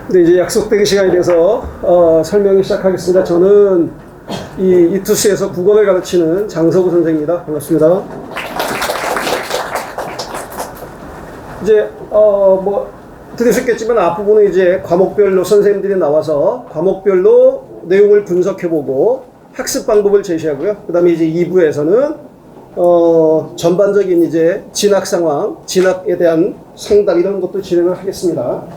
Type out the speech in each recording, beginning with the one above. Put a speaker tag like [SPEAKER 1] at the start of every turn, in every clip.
[SPEAKER 1] 네, 이제 약속된 시간이 돼서 설명을 시작하겠습니다. 저는 이 이투스에서 국어를 가르치는 장서구 선생입니다. 반갑습니다. 이제 들으셨겠지만 앞부분은 이제 과목별로 선생님들이 나와서 과목별로 내용을 분석해보고 학습 방법을 제시하고요. 그 다음에 이제 2부에서는 전반적인 이제 진학 상황, 진학에 대한 상담 이런 것도 진행을 하겠습니다.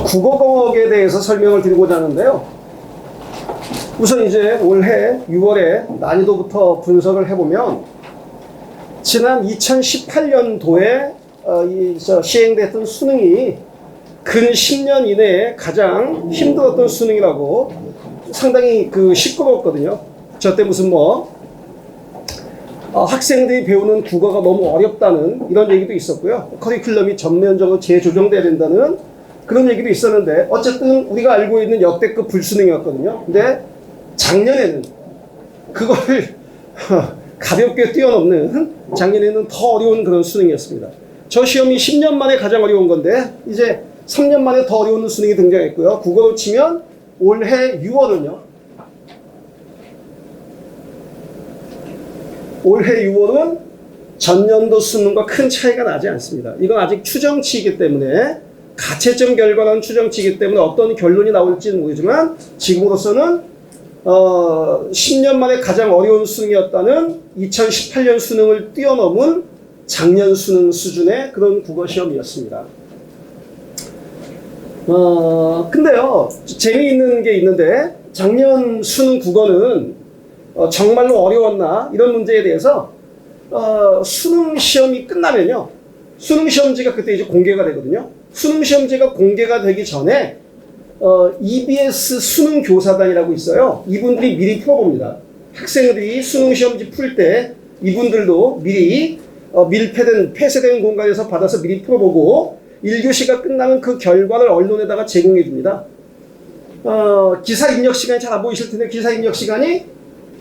[SPEAKER 1] 국어과목에 대해서 설명을 드리고자 하는데요. 우선 이제 올해 6월에 난이도부터 분석을 해보면 지난 2018년도에 시행됐던 수능이 근 10년 이내에 가장 힘들었던 수능이라고 상당히 시끄러웠거든요. 저때 무슨 학생들이 배우는 국어가 너무 어렵다는 이런 얘기도 있었고요. 커리큘럼이 전면적으로 재조정돼야 된다는 그런 얘기도 있었는데 어쨌든 우리가 알고 있는 역대급 불수능이었거든요. 근데 작년에는 그걸 가볍게 뛰어넘는 작년에는 더 어려운 그런 수능이었습니다. 저 시험이 10년 만에 가장 어려운 건데 이제 3년 만에 더 어려운 수능이 등장했고요. 국어로 치면 올해 6월은요. 올해 6월은 전년도 수능과 큰 차이가 나지 않습니다. 이건 아직 추정치이기 때문에 가채점 결과는 추정치이기 때문에 어떤 결론이 나올지는 모르지만 지금으로서는 10년 만에 가장 어려운 수능이었다는 2018년 수능을 뛰어넘은 작년 수능 수준의 그런 국어시험이었습니다. 근데요, 재미있는 게 있는데 작년 수능 국어는 정말로 어려웠나 이런 문제에 대해서 수능 시험이 끝나면요, 수능 시험지가 그때 이제 공개가 되거든요. 수능 시험지가 공개가 되기 전에 EBS 수능 교사단이라고 있어요. 이분들이 미리 풀어봅니다. 학생들이 수능 시험지 풀 때 이분들도 미리 폐쇄된 공간에서 받아서 미리 풀어보고 1교시가 끝나면 그 결과를 언론에다가 제공해 줍니다. 기사 입력 시간이 잘 안 보이실 텐데 기사 입력 시간이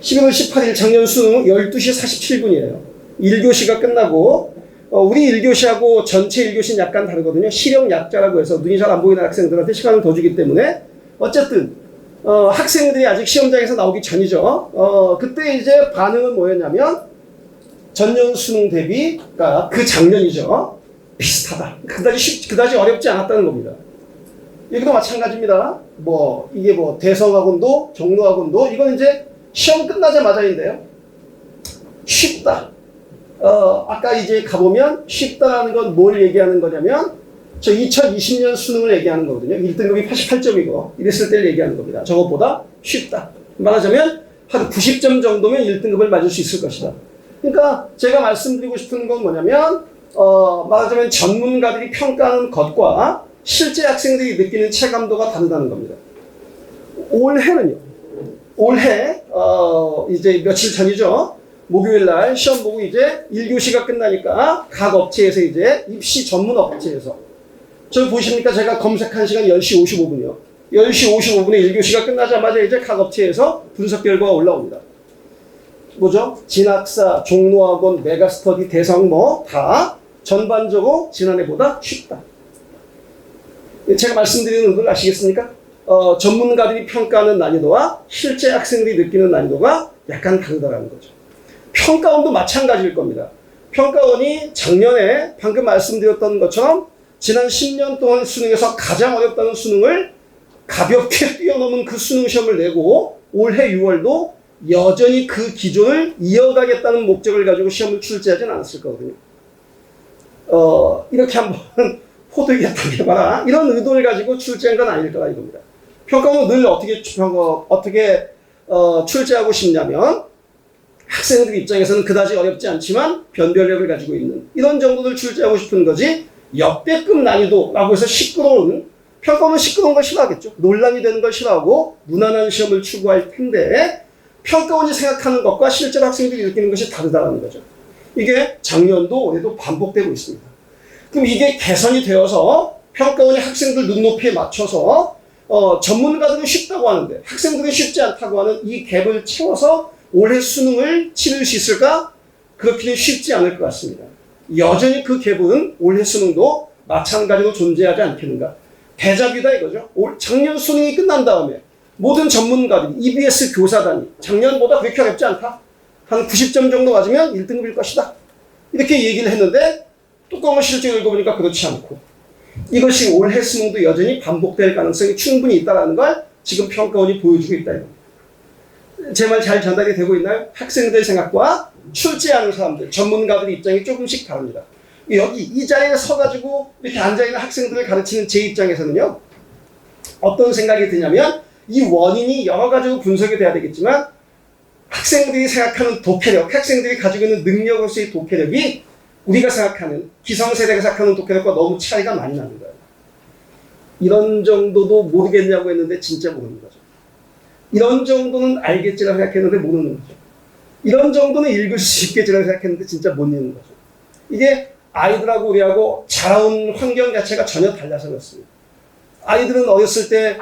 [SPEAKER 1] 11월 18일 작년 수능 12시 47분이에요. 1교시가 끝나고 우리 1교시하고 전체 1교시는 약간 다르거든요. 시력 약자라고 해서 눈이 잘 안 보이는 학생들한테 시간을 더 주기 때문에 어쨌든 학생들이 아직 시험장에서 나오기 전이죠. 그때 이제 반응은 뭐였냐면 전년 수능 대비 그러니까 그 작년이죠. 비슷하다. 그다지 어렵지 않았다는 겁니다. 여기도 마찬가지입니다. 이게 대성학원도 종로학원도 이건 이제 시험 끝나자마자인데요. 쉽다. 아까 이제 가보면 쉽다라는 건 뭘 얘기하는 거냐면 저 2020년 수능을 얘기하는 거거든요. 1등급이 88점이고 이랬을 때를 얘기하는 겁니다. 저것보다 쉽다. 말하자면 한 90점 정도면 1등급을 맞을 수 있을 것이다. 그러니까 제가 말씀드리고 싶은 건 뭐냐면 말하자면 전문가들이 평가하는 것과 실제 학생들이 느끼는 체감도가 다르다는 겁니다. 올해는요. 올해 이제 며칠 전이죠. 목요일날 시험 보고 이제 1교시가 끝나니까 각 업체에서 이제 입시 전문 업체에서 저기 보십니까? 제가 검색한 시간이 10시 55분이요. 10시 55분에 1교시가 끝나자마자 이제 각 업체에서 분석 결과가 올라옵니다. 뭐죠? 진학사, 종로학원, 메가스터디, 대성 다 전반적으로 지난해보다 쉽다. 제가 말씀드리는 의도를 아시겠습니까? 전문가들이 평가하는 난이도와 실제 학생들이 느끼는 난이도가 약간 다르다는 거죠. 평가원도 마찬가지일 겁니다. 평가원이 작년에 방금 말씀드렸던 것처럼 지난 10년 동안 수능에서 가장 어렵다는 수능을 가볍게 뛰어넘은 그 수능 시험을 내고 올해 6월도 여전히 그 기존을 이어가겠다는 목적을 가지고 시험을 출제하진 않았을 거거든요. 이렇게 한번 호들갑 당해봐라 이런 의도를 가지고 출제한 건 아닐 거다 이겁니다. 평가원은 늘 어떻게 출제하고 싶냐면 학생들 입장에서는 그다지 어렵지 않지만 변별력을 가지고 있는 이런 정도를 출제하고 싶은 거지 역대급 난이도라고 해서 시끄러운 평가원은 시끄러운 걸 싫어하겠죠. 논란이 되는 걸 싫어하고 무난한 시험을 추구할 텐데 평가원이 생각하는 것과 실제로 학생들이 느끼는 것이 다르다는 거죠. 이게 작년도 올해도 반복되고 있습니다. 그럼 이게 개선이 되어서 평가원이 학생들 눈높이에 맞춰서 전문가들은 쉽다고 하는데 학생들은 쉽지 않다고 하는 이 갭을 채워서 올해 수능을 치를 수 있을까? 그렇게는 쉽지 않을 것 같습니다. 여전히 그 갭은 올해 수능도 마찬가지로 존재하지 않겠는가. 대자뷰다 이거죠. 작년 수능이 끝난 다음에 모든 전문가들이 EBS 교사단이 작년보다 그렇게 어렵지 않다. 한 90점 정도 맞으면 1등급일 것이다. 이렇게 얘기를 했는데 뚜껑을 실제 읽어보니까 그렇지 않고 이것이 올해 수능도 여전히 반복될 가능성이 충분히 있다는 걸 지금 평가원이 보여주고 있다. 제 말 잘 전달이 되고 있나요? 학생들 생각과 출제하는 사람들, 전문가들의 입장이 조금씩 다릅니다. 여기 이 자리에 서가지고 이렇게 앉아있는 학생들을 가르치는 제 입장에서는요. 어떤 생각이 드냐면 이 원인이 여러 가지로 분석이 돼야 되겠지만 학생들이 생각하는 독해력, 학생들이 가지고 있는 능력으로서의 독해력이 우리가 생각하는 기성세대가 생각하는 독해력과 너무 차이가 많이 나는 거예요. 이런 정도도 모르겠냐고 했는데 진짜 모르는 거죠. 이런 정도는 알겠지라고 생각했는데 모르는 거죠. 이런 정도는 읽을 수 있겠지라고 생각했는데 진짜 못 읽는 거죠. 이게 아이들하고 우리하고 자라온 환경 자체가 전혀 달라서 그렇습니다. 아이들은 어렸을 때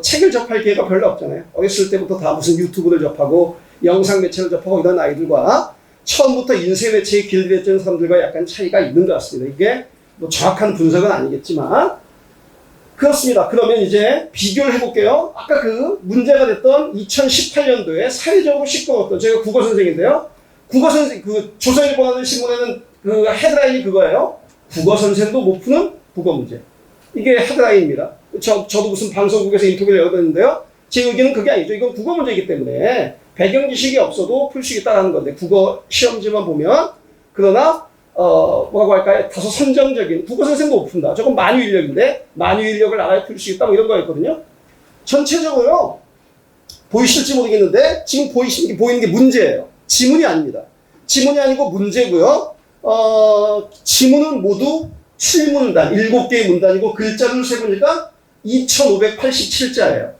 [SPEAKER 1] 책을 접할 기회가 별로 없잖아요. 어렸을 때부터 다 무슨 유튜브를 접하고 영상 매체를 접하고 이런 아이들과 처음부터 인쇄 매체에 길들여진 사람들과 약간 차이가 있는 것 같습니다. 이게 뭐 정확한 분석은 아니겠지만 그렇습니다. 그러면 이제 비교를 해볼게요. 아까 그 문제가 됐던 2018년도에 사회적으로 시끄러웠던 제가 국어 선생인데요. 국어 선생 그 조선일보라는 신문에는 그 헤드라인이 그거예요. 국어 선생도 못 푸는 국어 문제. 이게 헤드라인입니다. 저도 무슨 방송국에서 인터뷰를 열었는데요. 제 의견은 그게 아니죠. 이건 국어 문제이기 때문에 배경 지식이 없어도 풀 수 있다는 건데 국어 시험지만 보면 그러나 뭐라고 할까요? 다소 선정적인 국어 선생도 못 푼다. 저건 만유 인력인데 만유 인력을 알아야 풀 수 있다. 뭐 이런 거였거든요. 전체적으로 보이실지 모르겠는데 지금 보이는 게 문제예요. 지문이 아닙니다. 지문이 아니고 문제고요. 지문은 모두 7문단, 7개의 문단이고 글자를 세보니까 2587자예요.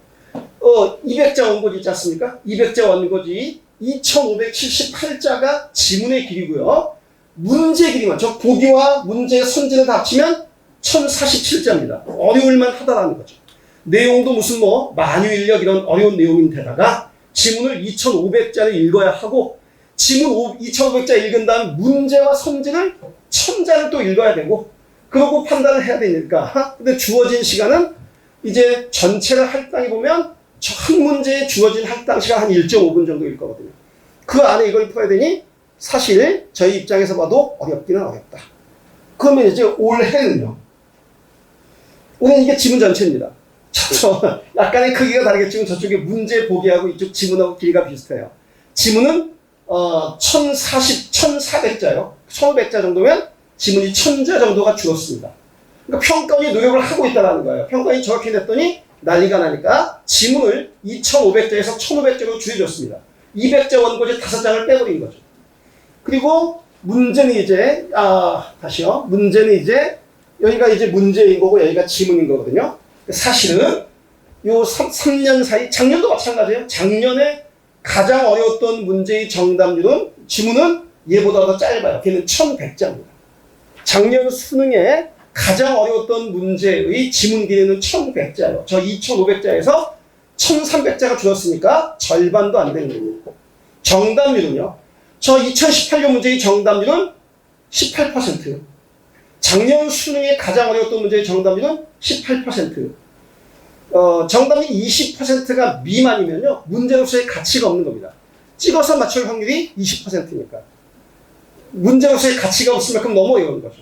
[SPEAKER 1] 200자 원고지 있지 않습니까? 200자 원고지 2578자가 지문의 길이고요. 문제 길이만, 저 보기와 문제의 선지를 다 합치면 1047자입니다. 어려울만 하다라는 거죠. 내용도 무슨 만유인력 이런 어려운 내용인데다가 지문을 2500자를 읽어야 하고 지문 2500자 읽은 다음 문제와 선지를 1000자를 또 읽어야 되고 그러고 판단을 해야 되니까 근데 주어진 시간은 이제 전체를 할당해보면 저 한 문제에 주어진 할당 시간 한 1.5분 정도일 거거든요. 그 안에 이걸 풀어야 되니 사실 저희 입장에서 봐도 어렵기는 어렵다. 그러면 이제 올해는요. 올해는 이게 지문 전체입니다. 약간의 크기가 다르겠지만 저쪽에 문제 보기하고 이쪽 지문하고 길이가 비슷해요. 지문은 1400자요. 1500자 정도면 지문이 1000자 정도가 줄었습니다. 그러니까 평가원이 노력을 하고 있다는 거예요. 평가원이 저렇게 냈더니 난리가 나니까 지문을 2500자에서 1500자로 줄여줬습니다. 200자 원고지 5장을 빼버린 거죠. 그리고 문제는 이제 다시요. 문제는 이제 여기가 이제 문제인 거고 여기가 지문인 거거든요. 사실은 요 3년 사이 작년도 마찬가지예요. 작년에 가장 어려웠던 문제의 정답률은 지문은 얘보다 더 짧아요. 걔는 1100자입니다. 작년 수능에 가장 어려웠던 문제의 지문 길이는 1100자예요. 저 2500자에서 1300자가 줄었으니까 절반도 안 되는 거예요. 정답률은요. 저 2018년 문제의 정답률은 18%. 작년 수능에 가장 어려웠던 문제의 정답률은 18%. 정답률 20%가 미만이면요. 문제로서의 가치가 없는 겁니다. 찍어서 맞출 확률이 20%니까. 문제로서의 가치가 없을 만큼 너무 어려운 거죠.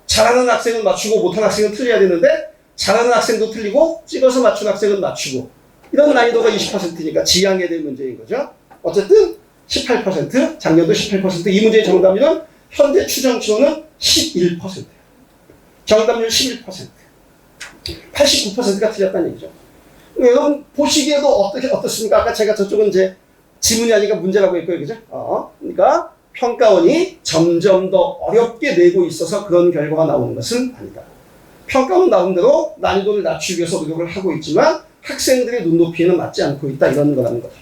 [SPEAKER 1] 잘하는 학생은 맞추고 못하는 학생은 틀려야 되는데 잘하는 학생도 틀리고 찍어서 맞춘 학생은 맞추고 이런 난이도가 20%니까 지양해야 될 문제인 거죠. 어쨌든 18%, 작년도 18%, 이 문제의 정답률은 현재 추정치로는 11%예요. 정답률 11%. 89%가 틀렸다는 얘기죠. 여러분 보시기에도 어떻습니까? 아까 제가 저쪽은 이제 지문이 아니라 문제라고 했고요. 그죠? 그러니까 평가원이 점점 더 어렵게 내고 있어서 그런 결과가 나오는 것은 아니다. 평가원 나름대로 난이도를 낮추기 위해서 노력을 하고 있지만 학생들의 눈높이에는 맞지 않고 있다. 이런 거라는 거죠.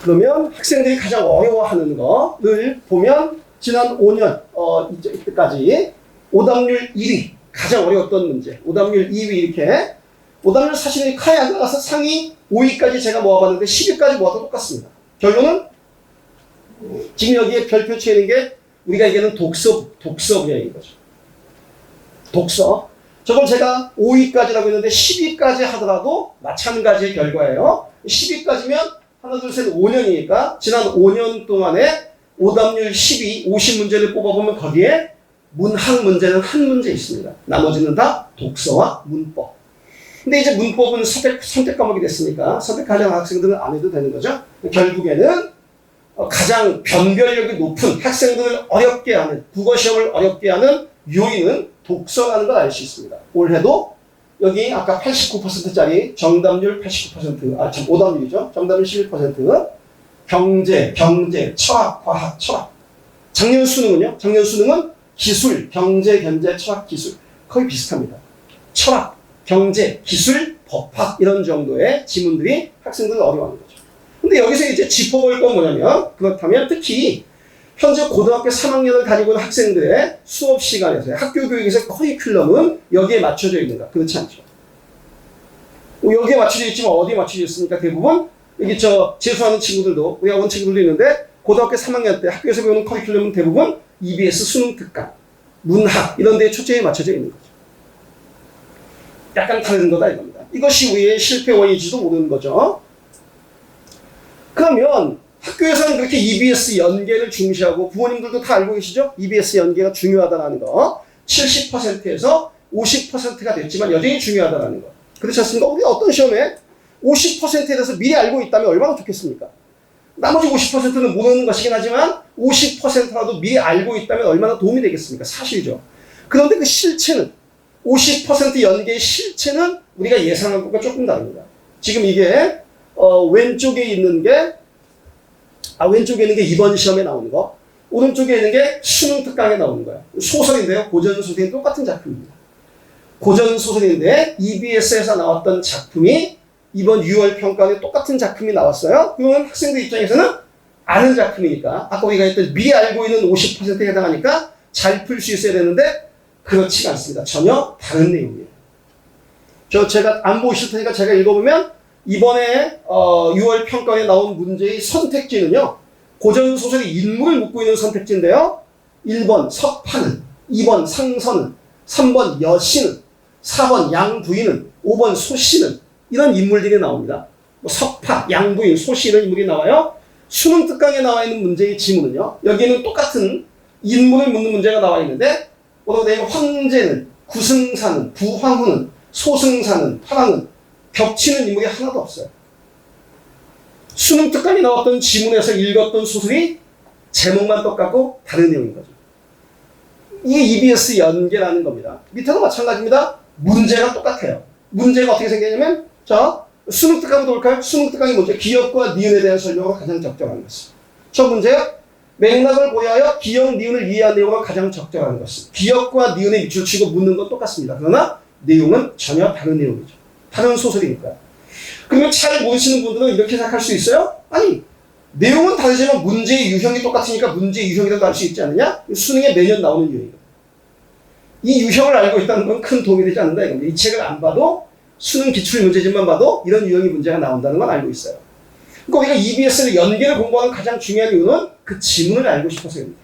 [SPEAKER 1] 그러면 학생들이 가장 어려워하는 거를 보면 지난 5년 이때까지 오답률 1위 가장 어려웠던 문제 오답률 2위 이렇게 오답률 사실은 카에 안 들어가서 상위 5위까지 제가 모아봤는데 10위까지 모아도 똑같습니다. 결론은 지금 여기에 별표 치는 게 우리가 얘기하는 독서 분야인 거죠. 독서. 저걸 제가 5위까지라고 했는데 10위까지 하더라도 마찬가지의 결과예요. 10위까지면 하나, 둘, 셋, 5년이니까 지난 5년 동안에 오답률 10위, 50문제를 뽑아보면 거기에 문학 문제는 한 문제 있습니다. 나머지는 다 독서와 문법. 근데 이제 문법은 선택 과목이 됐으니까 선택하려는 학생들은 안 해도 되는 거죠. 결국에는 가장 변별력이 높은 학생들을 어렵게 하는, 국어시험을 어렵게 하는 요인은 독서라는 걸 알 수 있습니다. 올해도 여기 아까 89%짜리 정답률 89%, 오답률이죠. 정답률 11%, 경제, 철학, 과학, 철학. 작년 수능은요? 작년 수능은 기술, 경제, 철학, 기술. 거의 비슷합니다. 철학, 경제, 기술, 법학 이런 정도의 지문들이 학생들을 어려워하는 거죠. 근데 여기서 이제 짚어볼 건 뭐냐면 그렇다면 특히 현재 고등학교 3학년을 다니고 있는 학생들의 수업 시간에서 학교 교육에서 커리큘럼은 여기에 맞춰져 있는가? 그렇지 않죠. 여기에 맞춰져 있지만 어디에 맞춰져 있습니까? 대부분 여기 재수하는 친구들도 우리 학원 친구들도 있는데 고등학교 3학년 때 학교에서 배우는 커리큘럼은 대부분 EBS 수능 특강, 문학 이런 데에 초점이 맞춰져 있는 거죠. 약간 다른 거다 이겁니다. 이것이 우리의 실패 원인일지도 모르는 거죠. 그러면 학교에서는 그렇게 EBS 연계를 중시하고 부모님들도 다 알고 계시죠? EBS 연계가 중요하다는 거. 70%에서 50%가 됐지만 여전히 중요하다는 거. 그렇지 않습니까? 우리 어떤 시험에 50%에 대해서 미리 알고 있다면 얼마나 좋겠습니까? 나머지 50%는 모르는 것이긴 하지만 50%라도 미리 알고 있다면 얼마나 도움이 되겠습니까? 사실이죠. 그런데 그 실체는 50% 연계의 실체는 우리가 예상한 것과 조금 다릅니다. 지금 이게 왼쪽에 있는 게 이번 시험에 나오는 거, 오른쪽에 있는 게 수능 특강에 나오는 거예요. 소설인데요. 고전소설이 똑같은 작품입니다. 고전소설인데 EBS에서 나왔던 작품이 이번 6월 평가에 똑같은 작품이 나왔어요. 그러면 학생들 입장에서는 아는 작품이니까 아까 우리가 했던 미리 알고 있는 50%에 해당하니까 잘 풀 수 있어야 되는데 그렇지가 않습니다. 전혀 다른 내용이에요. 제가 안 보실 테니까 제가 읽어보면 이번에 6월 평가에 나온 문제의 선택지는요. 고전소설의 인물을 묻고 있는 선택지인데요. 1번 석파는, 2번 상선은, 3번 여신은, 4번 양부인은, 5번 소씨는 이런 인물들이 나옵니다. 석파, 양부인, 소씨 이런 인물이 나와요. 수능 특강에 나와 있는 문제의 지문은요. 여기에는 똑같은 인물을 묻는 문제가 나와 있는데 황제는, 구승사는, 부황후는, 소승사는, 파랑은 겹치는 인물이 하나도 없어요. 수능 특강에 나왔던 지문에서 읽었던 소설이 제목만 똑같고 다른 내용인 거죠. 이게 EBS 연계라는 겁니다. 밑에도 마찬가지입니다. 문제가 똑같아요. 문제가 어떻게 생기냐면 수능 특강도 볼까요? 수능 특강이 뭐죠? 기역과 니은에 대한 설명으로 가장 적절한 것은. 첫 문제요. 맥락을 고려하여 기역, 니은을 이해한 내용으로 가장 적절한 것은. 기역과 니은에 밑줄 치고 묻는 건 똑같습니다. 그러나 내용은 전혀 다른 내용이죠. 다른 소설이니까요. 그러면 잘 모르시는 분들은 이렇게 생각할 수 있어요? 아니, 내용은 다르지만 문제의 유형이 똑같으니까 문제의 유형이라도 알 수 있지 않느냐? 수능에 매년 나오는 유형이거든요. 이 유형을 알고 있다는 건 큰 도움이 되지 않는다 이겁니다. 이 책을 안 봐도 수능 기출 문제집만 봐도 이런 유형의 문제가 나온다는 건 알고 있어요. 그러니까 우리가 EBS를 연계를 공부하는 가장 중요한 이유는 그 지문을 알고 싶어서입니다.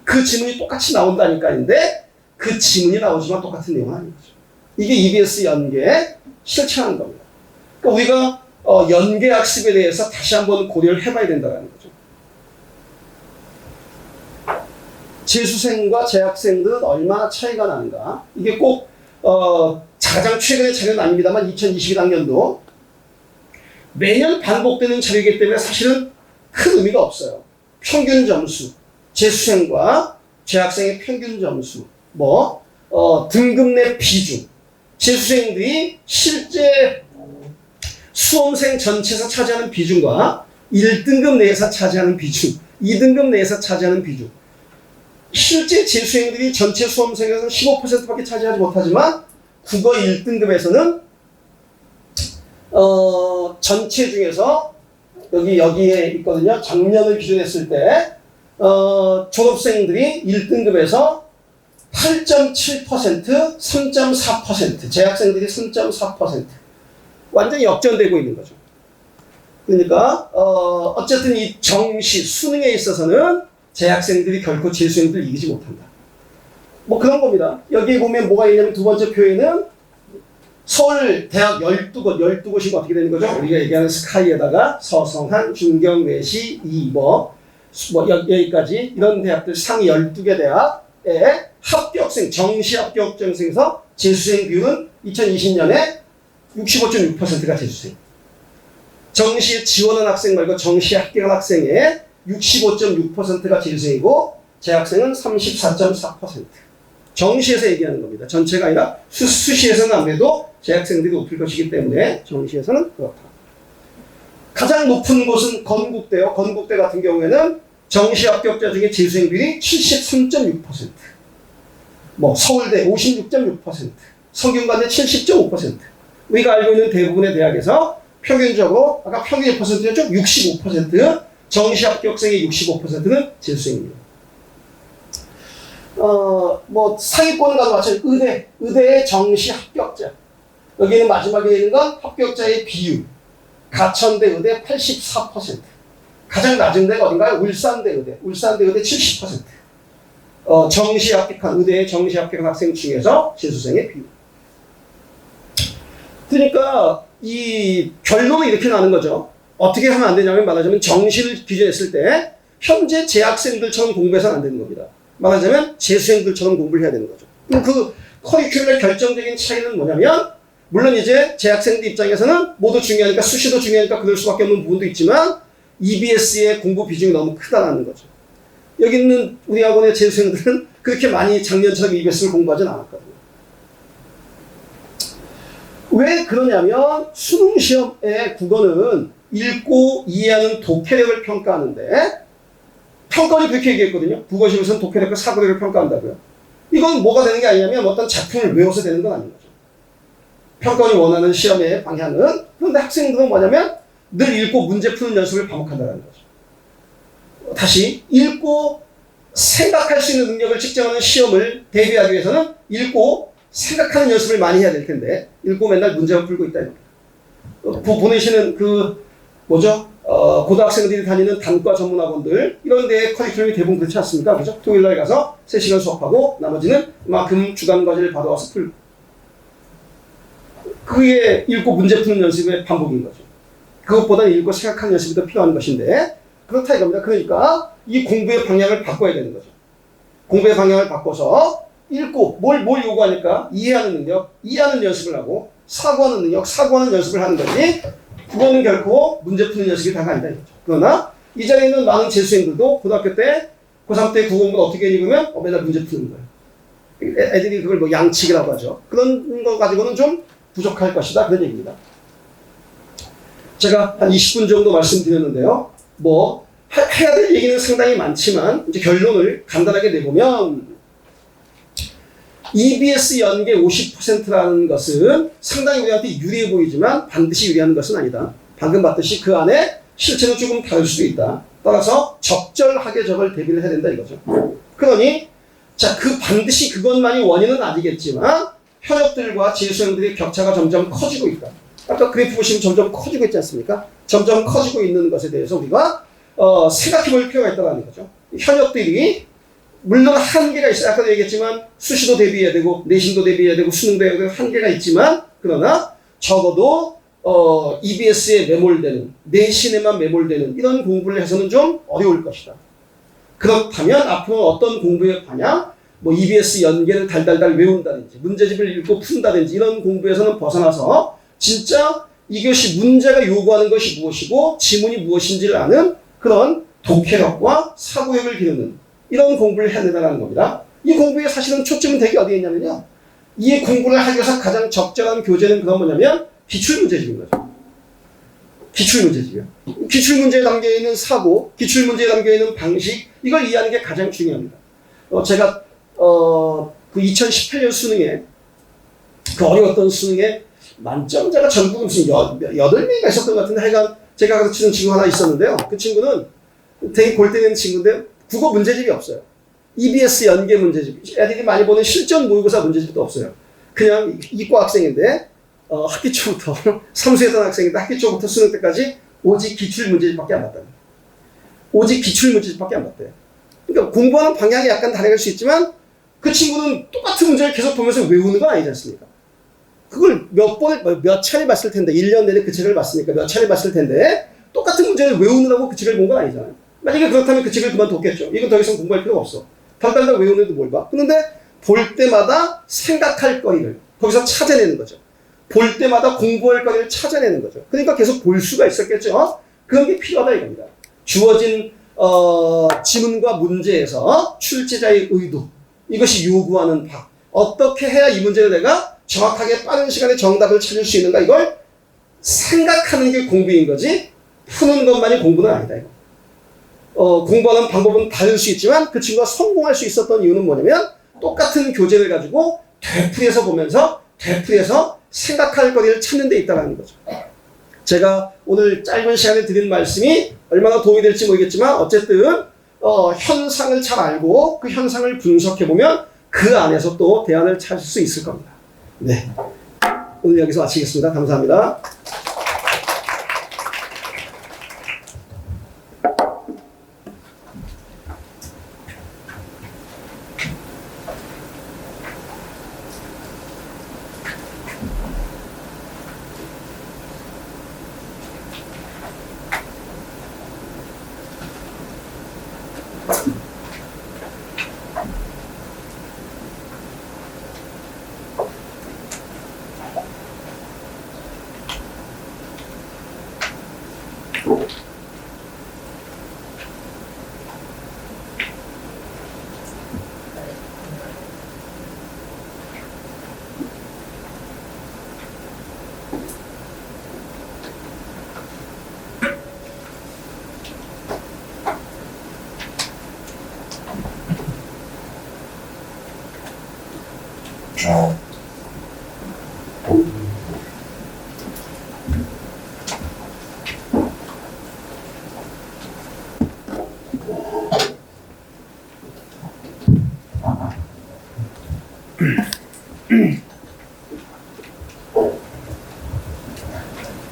[SPEAKER 1] 그 지문이 똑같이 나온다니까인데 그 지문이 나오지만 똑같은 내용은 아닌 거죠. 이게 EBS 연계의 실체라는 겁니다. 그러니까 우리가 연계 학습에 대해서 다시 한번 고려를 해봐야 된다는 거죠. 재수생과 재학생들은 얼마나 차이가 나는가? 이게 꼭 가장 최근의 자료는 아닙니다만 2021학년도 매년 반복되는 자료이기 때문에 사실은 큰 의미가 없어요. 평균 점수, 재수생과 재학생의 평균 점수, 등급 내 비중, 재수생들이 실제 수험생 전체에서 차지하는 비중과 1등급 내에서 차지하는 비중, 2등급 내에서 차지하는 비중. 실제 재수생들이 전체 수험생에서 15%밖에 차지하지 못하지만 국어 1등급에서는 전체 중에서 여기에 있거든요. 작년을 기준했을 때 졸업생들이 1등급에서 8.7%, 3.4%, 재학생들이 3.4%. 완전히 역전되고 있는 거죠. 그러니까 어쨌든 이 정시, 수능에 있어서는 재학생들이 결코 재수생들을 이기지 못한다. 뭐 그런 겁니다. 여기에 보면 뭐가 있냐면 두 번째 표에는 서울 대학 12곳이 어떻게 되는 거죠? 우리가 얘기하는 스카이에다가 서성한, 중경, 외시, 여기까지 이런 대학들 상위 12개 대학의 합격생, 정시 합격생에서 재수생 비율은 2020년에 65.6%가 재수생. 정시에 지원한 학생 말고 정시에 합격한 학생의 65.6%가 재수생이고 재학생은 34.4%. 정시에서 얘기하는 겁니다. 전체가 아니라 수시에서는 아무래도 재학생들이 높을 것이기 때문에 정시에서는 그렇다. 가장 높은 곳은 건국대요. 건국대 같은 경우에는 정시 합격자 중에 재수생 비율이 73.6%. 뭐 서울대 56.6%, 성균관대 70.5%. 우리가 알고 있는 대부분의 대학에서 평균적으로 아까 평균 퍼센트였죠? 65%. 정시 합격생의 65%는 재수생입니다. 뭐 상위권은 가도 마찬가지 의대의 정시 합격자. 여기는 마지막에 있는 건 합격자의 비율. 가천대 의대 84%. 가장 낮은 데가 어딘가요? 울산대 의대 70%. 정시 합격한 의대의 정시 합격한 학생 중에서 재수생의 비율. 그러니까 이 결론은 이렇게 나는 거죠. 어떻게 하면 안 되냐면 말하자면 정시를 기준했을 때 현재 재학생들처럼 공부해서는 안 되는 겁니다. 말하자면 재수생들처럼 공부를 해야 되는 거죠. 그럼 그 커리큘럼의 결정적인 차이는 뭐냐면 물론 이제 재학생들 입장에서는 모두 중요하니까 수시도 중요하니까 그럴 수밖에 없는 부분도 있지만 EBS의 공부 비중이 너무 크다는 거죠. 여기 있는 우리 학원의 재수생들은 그렇게 많이 작년처럼 EBS를 공부하진 않았거든요. 왜 그러냐면 수능시험의 국어는 읽고 이해하는 독해력을 평가하는데 평가원이 그렇게 얘기했거든요. 국어시험에서는 독해력과 사고력을 평가한다고요. 이건 뭐가 되는 게 아니냐면 어떤 작품을 외워서 되는 건 아닌 거죠. 평가원이 원하는 시험의 방향은 그런데 학생들은 뭐냐면 늘 읽고 문제 푸는 연습을 반복한다는 거죠. 다시 읽고 생각할 수 있는 능력을 측정하는 시험을 대비하기 위해서는 읽고 생각하는 연습을 많이 해야 될 텐데 읽고 맨날 문제만 풀고 있다 이겁니다. 보내시는 고등학생들이 다니는 단과 전문학원들 이런 데의 커리큘럼이 대부분 그렇지 않습니까? 그죠? 토요일날 가서 3시간 수업하고 나머지는 금 주간 과제를 받아와서 풀고 그게 읽고 문제 푸는 연습의 반복인 거죠. 그것보다는 읽고 생각하는 연습이 더 필요한 것인데 그렇다 이겁니다. 그러니까 이 공부의 방향을 바꿔야 되는 거죠. 공부의 방향을 바꿔서 읽고 뭘 요구하니까 이해하는 능력, 이해하는 연습을 하고 사고하는 능력, 사고하는 연습을 하는 거지 그거는 결코 문제 푸는 연습이 다가 아니다 이거죠. 그러나 이 자리에 있는 많은 재수생들도 고등학교 때 고3 때 국어 공부를 어떻게 읽으면 맨날 문제 푸는 거예요. 애들이 그걸 뭐 양치기라고 하죠. 그런 거 가지고는 좀 부족할 것이다 그런 얘기입니다. 제가 한 20분 정도 말씀드렸는데요. 뭐 해야 될 얘기는 상당히 많지만 이제 결론을 간단하게 내보면 EBS 연계 50%라는 것은 상당히 우리한테 유리해 보이지만 반드시 유리한 것은 아니다. 방금 봤듯이 그 안에 실체는 조금 다를 수도 있다. 따라서 적절하게 저걸 대비를 해야 된다 이거죠. 그러니 그 반드시 그것만이 원인은 아니겠지만 현역들과 재수생들의 격차가 점점 커지고 있다. 아까 그래프 보시면 점점 커지고 있지 않습니까? 점점 커지고 있는 것에 대해서 우리가 생각해 볼 필요가 있다는 거죠. 현역들이 물론 한계가 있어요. 아까도 얘기했지만 수시도 대비해야 되고 내신도 대비해야 되고 수능도 해야 되고 한계가 있지만 그러나 적어도 EBS에 매몰되는 내신에만 매몰되는 이런 공부를 해서는 좀 어려울 것이다. 그렇다면 앞으로 어떤 공부의 방향 뭐 EBS 연계를 달달달 외운다든지 문제집을 읽고 푼다든지 이런 공부에서는 벗어나서 진짜 이것이 문제가 요구하는 것이 무엇이고 지문이 무엇인지를 아는 그런 독해력과 사고력을 기르는 이런 공부를 해야 된다는 겁니다. 이 공부에 사실은 초점은 되게 어디에 있냐면요. 이 공부를 하기 위해서 가장 적절한 교재는 그건 뭐냐면 기출문제집인 거죠. 기출문제집이요. 기출문제에 담겨있는 사고, 기출문제에 담겨있는 방식 이걸 이해하는 게 가장 중요합니다. 제가 그 2018년 수능에 그 어려웠던 수능에 만점자가 전국에 무슨 8명이가 있었던 것 같은데 하여간 제가 가르치는 친구 하나 있었는데요. 그 친구는 되게 골 때리는 친구인데 국어 문제집이 없어요. EBS 연계 문제집. 애들이 많이 보는 실전 모의고사 문제집도 없어요. 그냥 이과 학생인데 학기 초부터 삼수했던 학생인데 학기 초부터 수능 때까지 오직 기출 문제집밖에 안 봤다는 거예요. 오직 기출 문제집밖에 안 봤대요. 그러니까 공부하는 방향이 약간 다를 수 있지만 그 친구는 똑같은 문제를 계속 보면서 외우는 건 아니지 않습니까? 그걸 몇 차례 봤을 텐데, 1년 내내 그 책을 봤으니까 몇 차례 봤을 텐데, 똑같은 문제를 외우느라고 그 책을 본 건 아니잖아요. 만약에 그렇다면 그 책을 그만뒀겠죠. 이건 더 이상 공부할 필요가 없어. 달달달 외우는데도 뭘 봐. 그런데 볼 때마다 생각할 거리를 거기서 찾아내는 거죠. 볼 때마다 공부할 거리를 찾아내는 거죠. 그러니까 계속 볼 수가 있었겠죠. 그런 게 필요하다 이겁니다. 주어진 지문과 문제에서 출제자의 의도, 이것이 요구하는 바, 어떻게 해야 이 문제를 내가 정확하게 빠른 시간에 정답을 찾을 수 있는가, 이걸 생각하는 게 공부인 거지 푸는 것만이 공부는 아니다 이거. 공부하는 방법은 다를 수 있지만 그 친구가 성공할 수 있었던 이유는 뭐냐면 똑같은 교재를 가지고 되풀이해서 보면서 되풀이해서 생각할 거리를 찾는 데 있다는 거죠. 제가 오늘 짧은 시간에 드린 말씀이 얼마나 도움이 될지 모르겠지만 어쨌든 현상을 잘 알고 그 현상을 분석해보면 그 안에서 또 대안을 찾을 수 있을 겁니다. 네, 오늘 여기서 마치겠습니다. 감사합니다.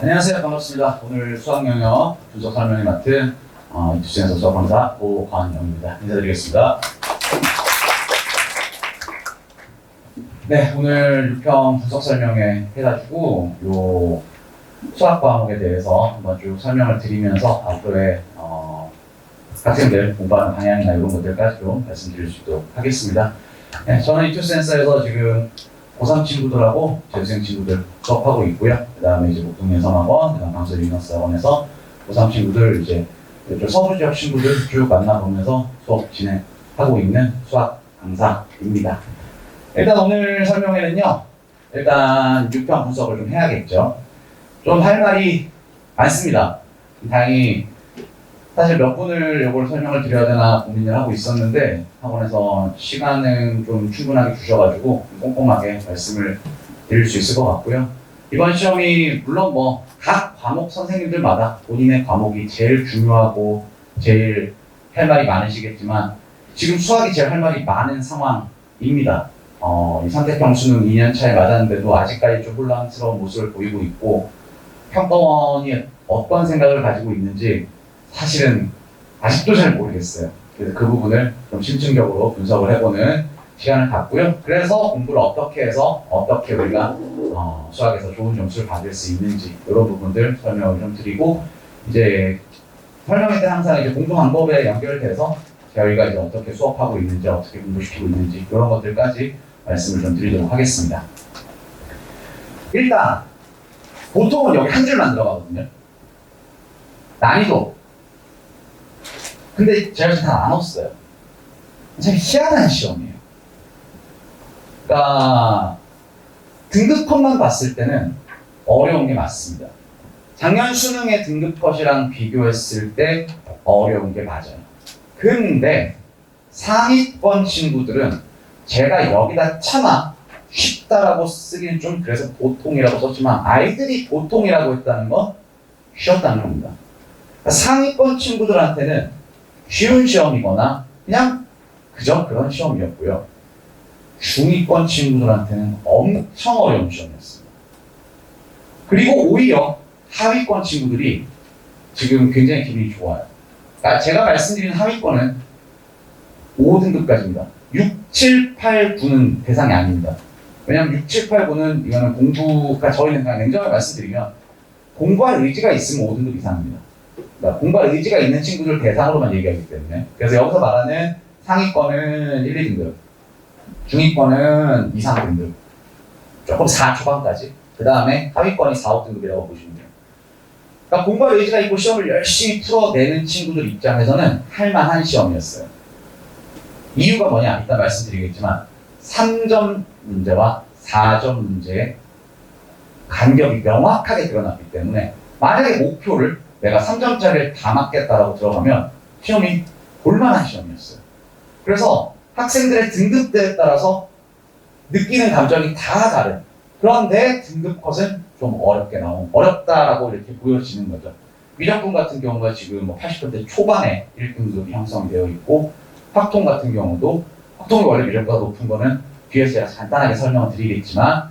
[SPEAKER 2] 안녕하세요. 반갑습니다. 오늘 수학 영역 분석 설명을 맡은 이투센서 수학 강사 오관영입니다. 인사드리겠습니다. 네, 오늘 6평 분석 설명회 해가지고 요 수학 과목에 대해서 한번 쭉 설명을 드리면서 앞으로의 학생들 공부하는 방향이나 이런 것들까지 좀 말씀드릴 수 있도록 하겠습니다. 네, 저는 이투센서에서 지금 고3 친구들하고 재수생 친구들 수업하고 있고요. 그 다음에 이제 목동예성학원, 그 다음 강서유니너스학원에서 고3 친구들 이제 서부 지역 친구들 쭉 만나보면서 수업 진행하고 있는 수학 강사입니다. 일단 오늘 설명회는요, 일단 6평 분석을 좀 해야겠죠. 좀 할 말이 많습니다. 다행히 사실 몇 분을 이걸 설명을 드려야 되나 고민을 하고 있었는데 학원에서 시간은 좀 충분하게 주셔가지고 꼼꼼하게 말씀을 드릴 수 있을 것 같고요. 이번 시험이 물론 뭐 각 과목 선생님들마다 본인의 과목이 제일 중요하고 제일 할 말이 많으시겠지만 지금 수학이 제일 할 말이 많은 상황입니다. 이 상대평 수능 2년 차에 맞았는데도 아직까지 좀 혼란스러운 모습을 보이고 있고 평가원이 어떤 생각을 가지고 있는지 사실은 아직도 잘 모르겠어요. 그래서 그 부분을 좀 심층적으로 분석을 해보는 시간을 갖고요. 그래서 공부를 어떻게 해서 어떻게 우리가 수학에서 좋은 점수를 받을 수 있는지 이런 부분들 설명을 좀 드리고 이제 설명할 때 항상 이제 공부 방법에 연결돼서 저희가 이제 어떻게 수업하고 있는지 어떻게 공부시키고 있는지 이런 것들까지 말씀을 좀 드리도록 하겠습니다. 일단 보통은 여기 한 줄만 들어가거든요. 난이도. 근데 제가 다 나눴어요. 참 희한한 시험이에요. 그러니까 등급컷만 봤을 때는 어려운 게 맞습니다. 작년 수능의 등급컷이랑 비교했을 때 어려운 게 맞아요. 근데 상위권 친구들은 제가 여기다 차마 쉽다라고 쓰기는 좀 그래서 보통이라고 썼지만 아이들이 보통이라고 했다는 건 쉬웠다는 겁니다. 그러니까 상위권 친구들한테는 쉬운 시험이거나 그냥 그저 그런 시험이었고요. 중위권 친구들한테는 엄청 어려운 시험이었습니다. 그리고 오히려 하위권 친구들이 지금 굉장히 기분이 좋아요. 그러니까 제가 말씀드린 하위권은 5등급까지입니다. 6, 7, 8, 9는 대상이 아닙니다. 왜냐하면 6, 7, 8, 9는 이거는 공부가 저희는 그냥 냉정하게 말씀드리면 공부할 의지가 있으면 5등급 이상입니다. 그러니까 공부할 의지가 있는 친구들 대상으로만 얘기하기 때문에 그래서 여기서 말하는 상위권은 1, 2등급, 중위권은 2, 3등급, 조금 4 초반까지 그 다음에 하위권이 4, 5등급이라고 보시면 돼요. 그러니까 공부할 의지가 있고 시험을 열심히 풀어내는 친구들 입장에서는 할만한 시험이었어요. 이유가 뭐냐? 이따 말씀드리겠지만 3점 문제와 4점 문제의 간격이 명확하게 드러났기 때문에 만약에 목표를 내가 3점짜리를 다 맞겠다라고 들어가면 시험이 볼만한 시험이었어요. 그래서 학생들의 등급대에 따라서 느끼는 감정이 다 다른 그런데 등급 컷은 좀 어렵게 나온 어렵다라고 이렇게 보여지는 거죠. 미적분 같은 경우가 지금 뭐 80%대 초반에 1등급이 형성이 되어 있고 확통 같은 경우도 확통이 원래 미적보다 높은 거는 뒤에서 제가 간단하게 설명을 드리겠지만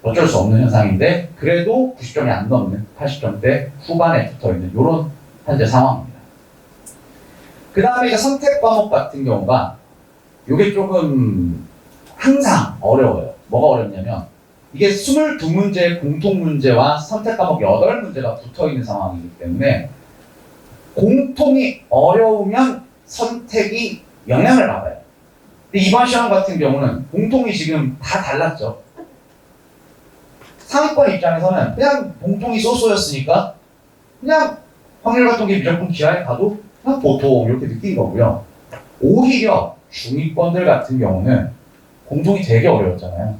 [SPEAKER 2] 어쩔 수 없는 현상인데 그래도 90점이 안 넘는 80점대 후반에 붙어있는 이런 현재 상황입니다. 그 다음에 이제 선택 과목 같은 경우가 이게 조금 항상 어려워요. 뭐가 어렵냐면 이게 22문제의 공통문제와 선택 과목 8문제가 붙어있는 상황이기 때문에 공통이 어려우면 선택이 영향을 받아요. 근데 이번 시험 같은 경우는 공통이 지금 다 달랐죠. 상위권 입장에서는 그냥 공통이 쏘쏘였으니까 그냥 확률 같은 게 무조건 기하에 가도 그냥 보통 이렇게 느낀 거고요. 오히려 중위권들 같은 경우는 공통이 되게 어려웠잖아요.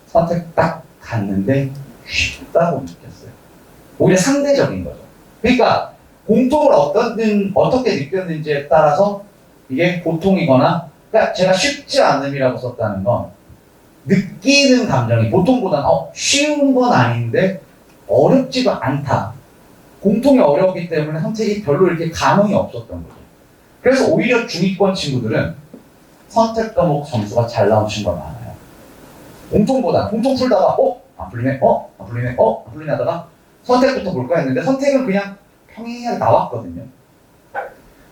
[SPEAKER 2] 선택 딱 갔는데 쉽다고 느꼈어요. 오히려 상대적인 거죠. 그러니까 공통을 어떻게 느꼈는지에 따라서 이게 보통이거나 그러니까 제가 쉽지 않음이라고 썼다는 건 느끼는 감정이 보통보다는 쉬운 건 아닌데 어렵지도 않다. 공통이 어렵기 때문에 선택이 별로 이렇게 감흥이 없었던 거죠. 그래서 오히려 중위권 친구들은 선택 과목 점수가 잘 나온 친구가 많아요. 공통보다 공통 풀다가 안 풀리네, 안 풀리네, 안 풀리네 하다가 선택부터 볼까 했는데 선택은 그냥 평행하게 나왔거든요.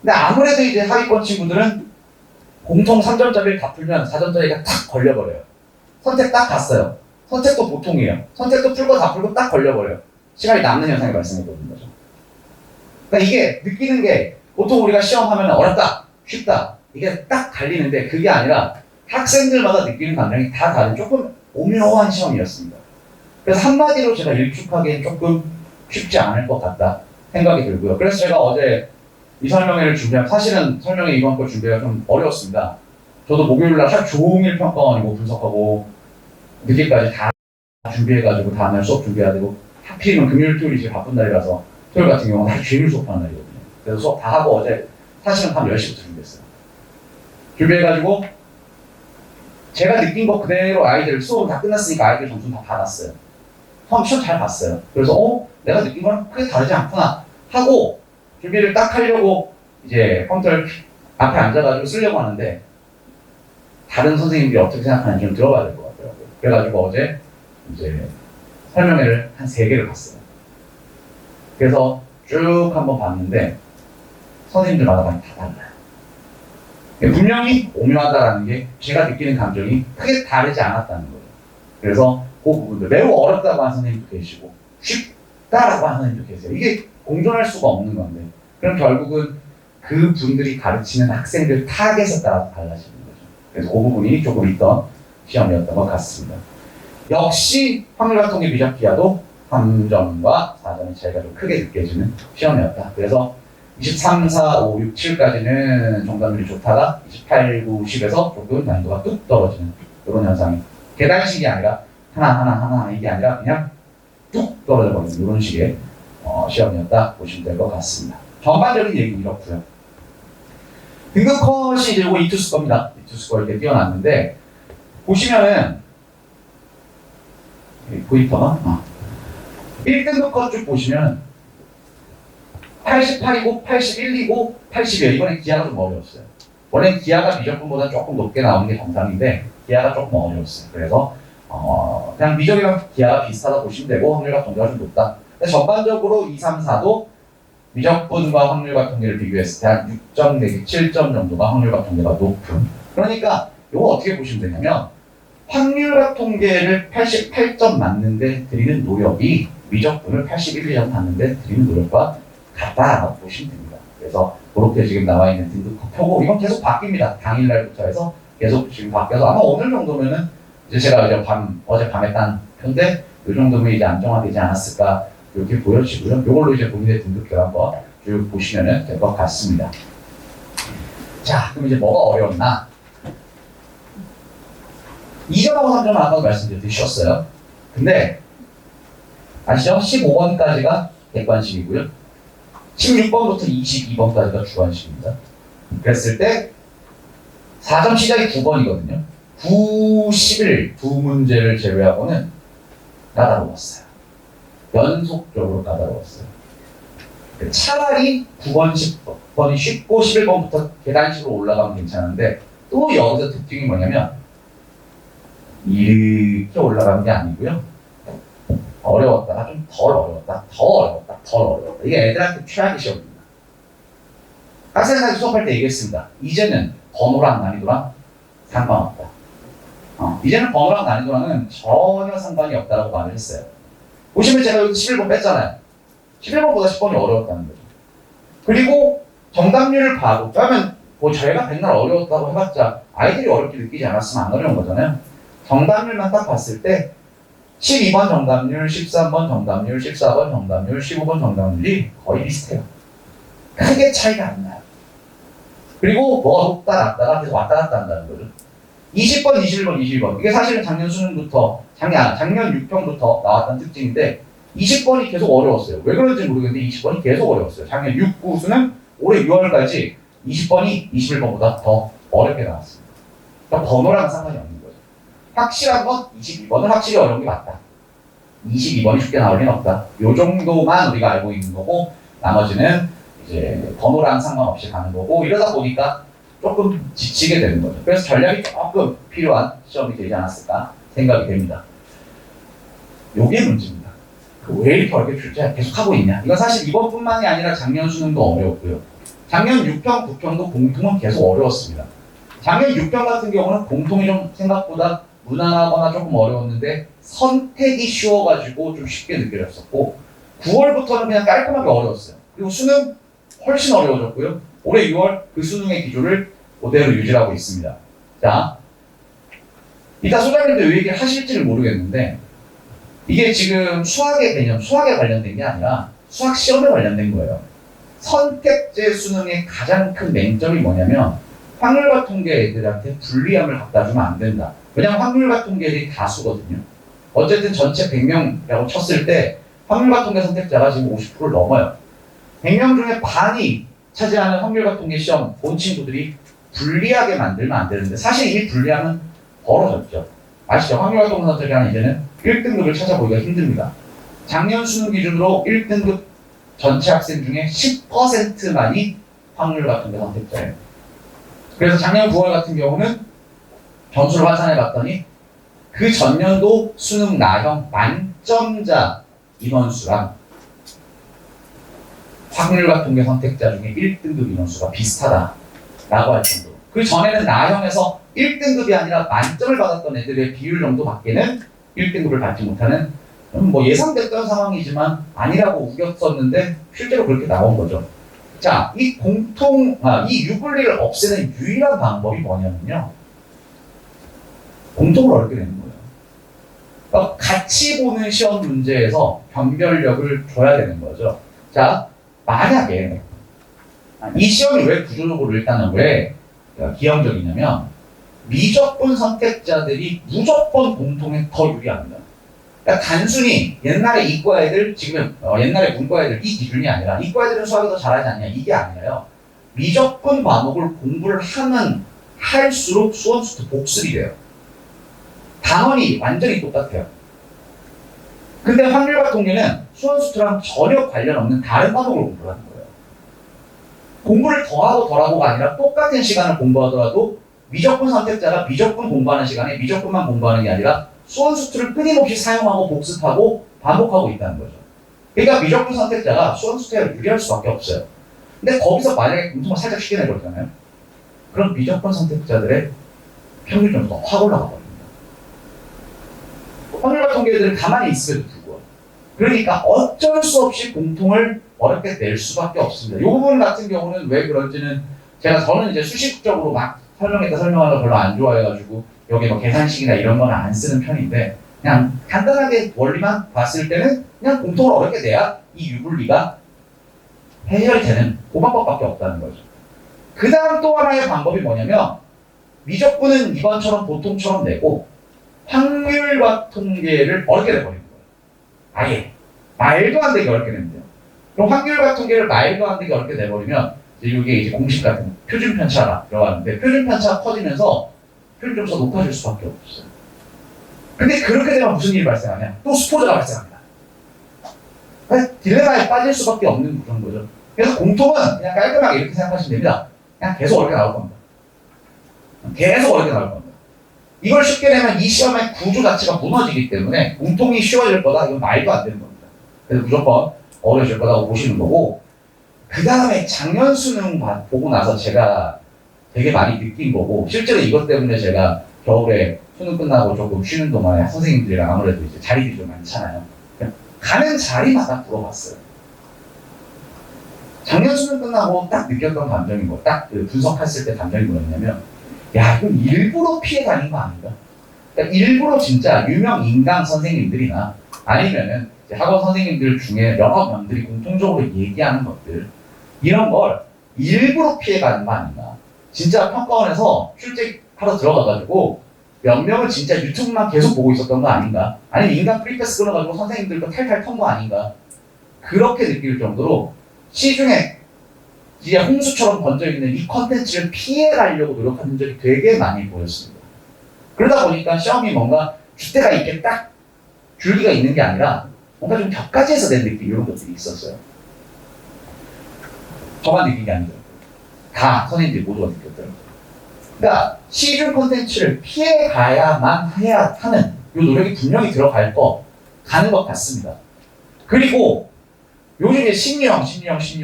[SPEAKER 2] 근데 아무래도 이제 하위권 친구들은 공통 3점짜리를 다 풀면 4점짜리가 탁 걸려버려요. 선택 딱 갔어요. 선택도 보통이에요. 선택도 풀고 다 풀고 딱 걸려버려요. 시간이 남는 현상이 발생했거든요. 그러니까 이게 느끼는 게 보통 우리가 시험하면 어렵다, 쉽다 이게 딱 갈리는데 그게 아니라 학생들마다 느끼는 감정이 다 다른 조금 오묘한 시험이었습니다. 그래서 한마디로 제가 일축하기엔 조금 쉽지 않을 것 같다 생각이 들고요. 그래서 제가 어제 이 설명회를 준비하면 사실은 설명회 이번 거 준비가 좀 어려웠습니다. 저도 목요일날 하루 종일 평가원이고 분석하고 늦게까지 다 준비해가지고 다음날 수업 준비해야 되고 하필이면 금요일 토요일이 제일 바쁜 날이라서 토요일 같은 경우는 하루 종일 수업하는 날이거든요. 그래서 수업 다 하고 어제 사실은 밤 10시부터 준비했어요. 준비해가지고 제가 느낀 거 그대로 아이들 수업 다 끝났으니까 아이들 점수 다 받았어요. 시험 잘 봤어요. 그래서 내가 느낀 거랑 크게 다르지 않구나 하고 준비를 딱 하려고 이제 컴퓨터를 앞에 앉아가지고 쓰려고 하는데 다른 선생님들이 어떻게 생각하는지 좀 들어봐야 될 것 같더라고요. 그래가지고 어제 이제 설명회를 한 3개를 봤어요. 그래서 쭉 한번 봤는데 선생님들마다 많이 다 달라요. 분명히 오묘하다라는 게 제가 느끼는 감정이 크게 다르지 않았다는 거예요. 그래서 그 부분들 매우 어렵다고 하는 선생님도 계시고 쉽다라고 하는 선생님도 계세요. 이게 공존할 수가 없는 건데 그럼 결국은 그 분들이 가르치는 학생들 타겟에 따라서 달라지는 거죠. 그래서 그 부분이 조금 있던 시험이었던 것 같습니다. 역시 확률과통계 미적 기하도 3점과 4점의 차이가 좀 크게 느껴지는 시험이었다. 그래서 23, 4, 5, 6, 7까지는 정답률이 좋다가 28, 9, 10에서 조금 난이도가 뚝 떨어지는 이런 현상이 계단식이 아니라 하나 이게 아니라 그냥 뚝 떨어져 버리는 이런 식의 시험이었다 보시면 될 것 같습니다. 전반적인 얘기는 이렇고요. 등급 컷이 이제 이거 이투스 겁니다. 이투스 거 이렇게 띄워놨는데 보시면은 포인터가 1등급 컷 쭉 보시면 88이고 81이고 80이에요. 이번에 기하가 좀 어려웠어요. 원래는 기하가 미적분보다 조금 높게 나오는 게 정상인데 기하가 조금 어려웠어요. 그래서 그냥 미적이랑 기하가 비슷하다 보시면 되고 확률과 통계가 좀 높다. 근데 전반적으로 2, 3, 4도 미적분과 확률과 통계를 비교했을 때 한 6점 내지 7점 정도가 확률과 통계가 높은 그러니까 이거 어떻게 보시면 되냐면 확률과 통계를 88점 맞는데 드리는 노력이 미적분을 81, 2점 맞는데 드리는 노력과 같다라고 보시면 됩니다. 그래서 그렇게 지금 나와 있는 등급 표고 이건 계속 바뀝니다. 당일날부터 해서 계속 지금 바뀌어서 아마 오늘 정도면은 이제 제가 어제 밤에 딴 편인데 이 정도면 이제 안정화되지 않았을까 이렇게 보여지고요. 이걸로 이제 본인의 등급표 한번 쭉 보시면 될 것 같습니다. 자, 그럼 이제 뭐가 어려웠나? 2점하고 3점은 아까 말씀드렸듯이 쉬웠어요. 근데 아시죠? 15번까지가 객관식이고요. 16번부터 22번까지가 주관식입니다. 그랬을 때 4점 시작이 9번이거든요. 9, 11 두 문제를 제외하고는 까다로웠어요. 연속적으로 까다로웠어요. 차라리 9번, 10번이 쉽고 11번부터 계단식으로 올라가면 괜찮은데 또 여기서 특징이 뭐냐면 이렇게 올라가는 게 아니고요. 어려웠다가 좀 덜 어려웠다, 더 어려웠다, 덜 어려웠다. 이게 애들한테 최악의 시험입니다. 학생들한테 수업할 때 얘기했습니다. 이제는 번호랑 난이도랑 상관없다. 이제는 번호랑 난이도랑은 전혀 상관이 없다라고 말을 했어요. 보시면 제가 여기 11번 뺐잖아요. 11번보다 10번이 어려웠다는 거죠. 그리고 정답률을 봐도, 그러면 뭐 저희가 백날 어려웠다고 해봤자 아이들이 어렵게 느끼지 않았으면 안 어려운 거잖아요. 정답률만 딱 봤을 때 12번 정답률, 13번 정답률, 14번 정답률, 15번 정답률이 거의 비슷해요. 크게 차이가 안 나요. 그리고 뭐가 높다 낮다가 계속 왔다 갔다 한다는 거죠. 20번, 21번, 22번. 이게 사실은 작년 수능부터, 작년 6평부터 나왔던 특징인데 20번이 계속 어려웠어요. 왜 그런지 모르겠는데 20번이 계속 어려웠어요. 작년 6, 9 수능 올해 6월까지 20번이 21번보다 더 어렵게 나왔습니다. 그러니까 번호랑은 상관이 없는 거죠. 확실한 건 22번은 확실히 어려운 게 맞다. 22번이 쉽게 나올 리는 없다. 요 정도만 우리가 알고 있는 거고 나머지는 이제 번호랑 상관없이 가는 거고 이러다 보니까 조금 지치게 되는 거죠. 그래서 전략이 조금 필요한 시험이 되지 않았을까 생각이 됩니다. 요게 문제입니다. 왜 이렇게 어렵게 출제 계속 하고 있냐? 이건 사실 이번뿐만이 아니라 작년 수능도 어려웠고요. 작년 6평, 9평도 공통은 계속 어려웠습니다. 작년 6평 같은 경우는 공통이 좀 생각보다 무난하거나 조금 어려웠는데 선택이 쉬워가지고 좀 쉽게 느껴졌었고 9월부터는 그냥 깔끔하게 어려웠어요. 그리고 수능 훨씬 어려워졌고요. 올해 6월 그 수능의 기조를 그대로 유지하고 있습니다. 자, 이따 소장님도 이 얘기를 하실지를 모르겠는데 이게 지금 수학의 개념, 수학에 관련된 게 아니라 수학 시험에 관련된 거예요. 선택제 수능의 가장 큰 맹점이 뭐냐면 확률과 통계 애들한테 불리함을 갖다 주면 안 된다. 왜냐하면 확률과 통계 애들이 다수거든요. 어쨌든 전체 100명이라고 쳤을 때 확률과 통계 선택자가 지금 50%를 넘어요. 100명 중에 반이 차지하는 확률과 통계 시험 본 친구들이 불리하게 만들면 안 되는데 사실 이 불리함은 벌어졌죠. 아시죠? 확률과 통계 선택자는 이제는 1등급을 찾아보기가 힘듭니다. 작년 수능 기준으로 1등급 전체 학생 중에 10%만이 확률과 통계 선택자예요. 그래서 작년 9월 같은 경우는 점수를 환산해 봤더니 그 전년도 수능 나형 만점자 인원수랑 확률과 통계 선택자 중에 1등급 인원수가 비슷하다라고 할 정도로 그 전에는 나형에서 1등급이 아니라 만점을 받았던 애들의 비율 정도밖에는 1등급을 받지 못하는 뭐 예상됐던 상황이지만 아니라고 우겼었는데 실제로 그렇게 나온 거죠. 자, 이 유불리를 없애는 유일한 방법이 뭐냐면요. 공통을 어렵게 되는 거예요. 그러니까 같이 보는 시험 문제에서 변별력을 줘야 되는 거죠. 자, 만약에 이 시험이 왜 구조적으로 일단은 왜 기형적이냐면 미적분 선택자들이 무조건 공통에 더 유리합니다. 그러니까 단순히 옛날에 이과 애들, 지금 옛날에 문과 애들 이 기준이 아니라 이과 애들은 수학을 더 잘하지 않냐 이게 아니라요. 미적분 과목을 공부를 하면 할수록 수원수트 복습이 돼요. 단원이 완전히 똑같아요. 근데 확률과 통계는 수원수트랑 전혀 관련 없는 다른 과목을 공부하는 거예요. 공부를 더하고 덜하고가 아니라 똑같은 시간을 공부하더라도 미적분 선택자가 미적분 공부하는 시간에 미적분만 공부하는 게 아니라 수원수트를 끊임없이 사용하고 복습하고 반복하고 있다는 거죠. 그러니까 미적분 선택자가 수원수트에 유리할 수밖에 없어요. 근데 거기서 만약에 공통을 살짝 쉽게 내버리잖아요. 그럼 미적분 선택자들의 평균 점수가 확 올라가 버립니다. 확률과 통계들은 가만히 있음에도 불구하고. 그러니까 어쩔 수 없이 공통을 어렵게 낼 수밖에 없습니다. 이 부분 같은 경우는 왜 그런지는 저는 이제 수식적으로 막 설명하는 거 별로 안 좋아해가지고 여기 뭐 계산식이나 이런 거는 안 쓰는 편인데 그냥 간단하게 원리만 봤을 때는 그냥 공통을 어렵게 내야 이 유불리가 해결이 되는 그 방법밖에 없다는 거죠. 그 다음 또 하나의 방법이 뭐냐면 미적분은 이번처럼 보통처럼 내고 확률과 통계를 어렵게 내버리는 거예요. 아예 말도 안 되게 어렵게 내면 돼요. 그럼 확률과 통계를 말도 안 되게 어렵게 내버리면 이게 이제 공식 같은 표준 편차가 들어가는데 표준 편차가 커지면서 표준 점수가 높아질 수밖에 없어요. 근데 그렇게 되면 무슨 일이 발생하냐? 또 수포자가 발생합니다. 딜레마에 빠질 수밖에 없는 그런 거죠. 그래서 공통은 그냥 깔끔하게 이렇게 생각하시면 됩니다. 그냥 계속 어렵게 나올 겁니다. 계속 어렵게 나올 겁니다. 이걸 쉽게 내면 이 시험의 구조 자체가 무너지기 때문에 공통이 쉬워질 거다. 이건 말도 안 되는 겁니다. 그래서 무조건 어려워질 거다고 보시는 거고 그 다음에 작년 수능 보고 나서 제가 되게 많이 느낀 거고 실제로 이것 때문에 제가 겨울에 수능 끝나고 조금 쉬는 동안에 선생님들이랑 아무래도 이제 자리들이 좀 많잖아요. 가는 자리마다 물어봤어요. 작년 수능 끝나고 딱 느꼈던 감정이 딱 그 분석했을 때 감정이 뭐였냐면 야, 이건 일부러 피해 다닌 거 아닌가? 그러니까 일부러 진짜 유명 인강 선생님들이나 아니면은 학원 선생님들 중에 여러 명들이 공통적으로 얘기하는 것들 이런 걸 일부러 피해 가는 거 아닌가? 진짜 평가원에서 출제하러 들어가가지고 몇 명은 진짜 유튜브만 계속 보고 있었던 거 아닌가? 아니면 인강 프리패스 끊어가지고 선생님들도 탈탈 턴 거 아닌가? 그렇게 느낄 정도로 시중에 이제 홍수처럼 번져있는 이 컨텐츠를 피해가려고 노력하는 적이 되게 많이 보였습니다. 그러다 보니까 시험이 뭔가 줏대가 이렇게 딱 줄기가 있는 게 아니라 뭔가 좀 격가지에서 낸 느낌 이런 것들이 있었어요. 저만 느낀 게 아니더라고요. 다 선생님들이 모두가 느꼈더라고요. 그러니까 시중 컨텐츠를 피해가야만 해야 하는 이 노력이 분명히 가는 것 같습니다. 그리고 요즘에 신유형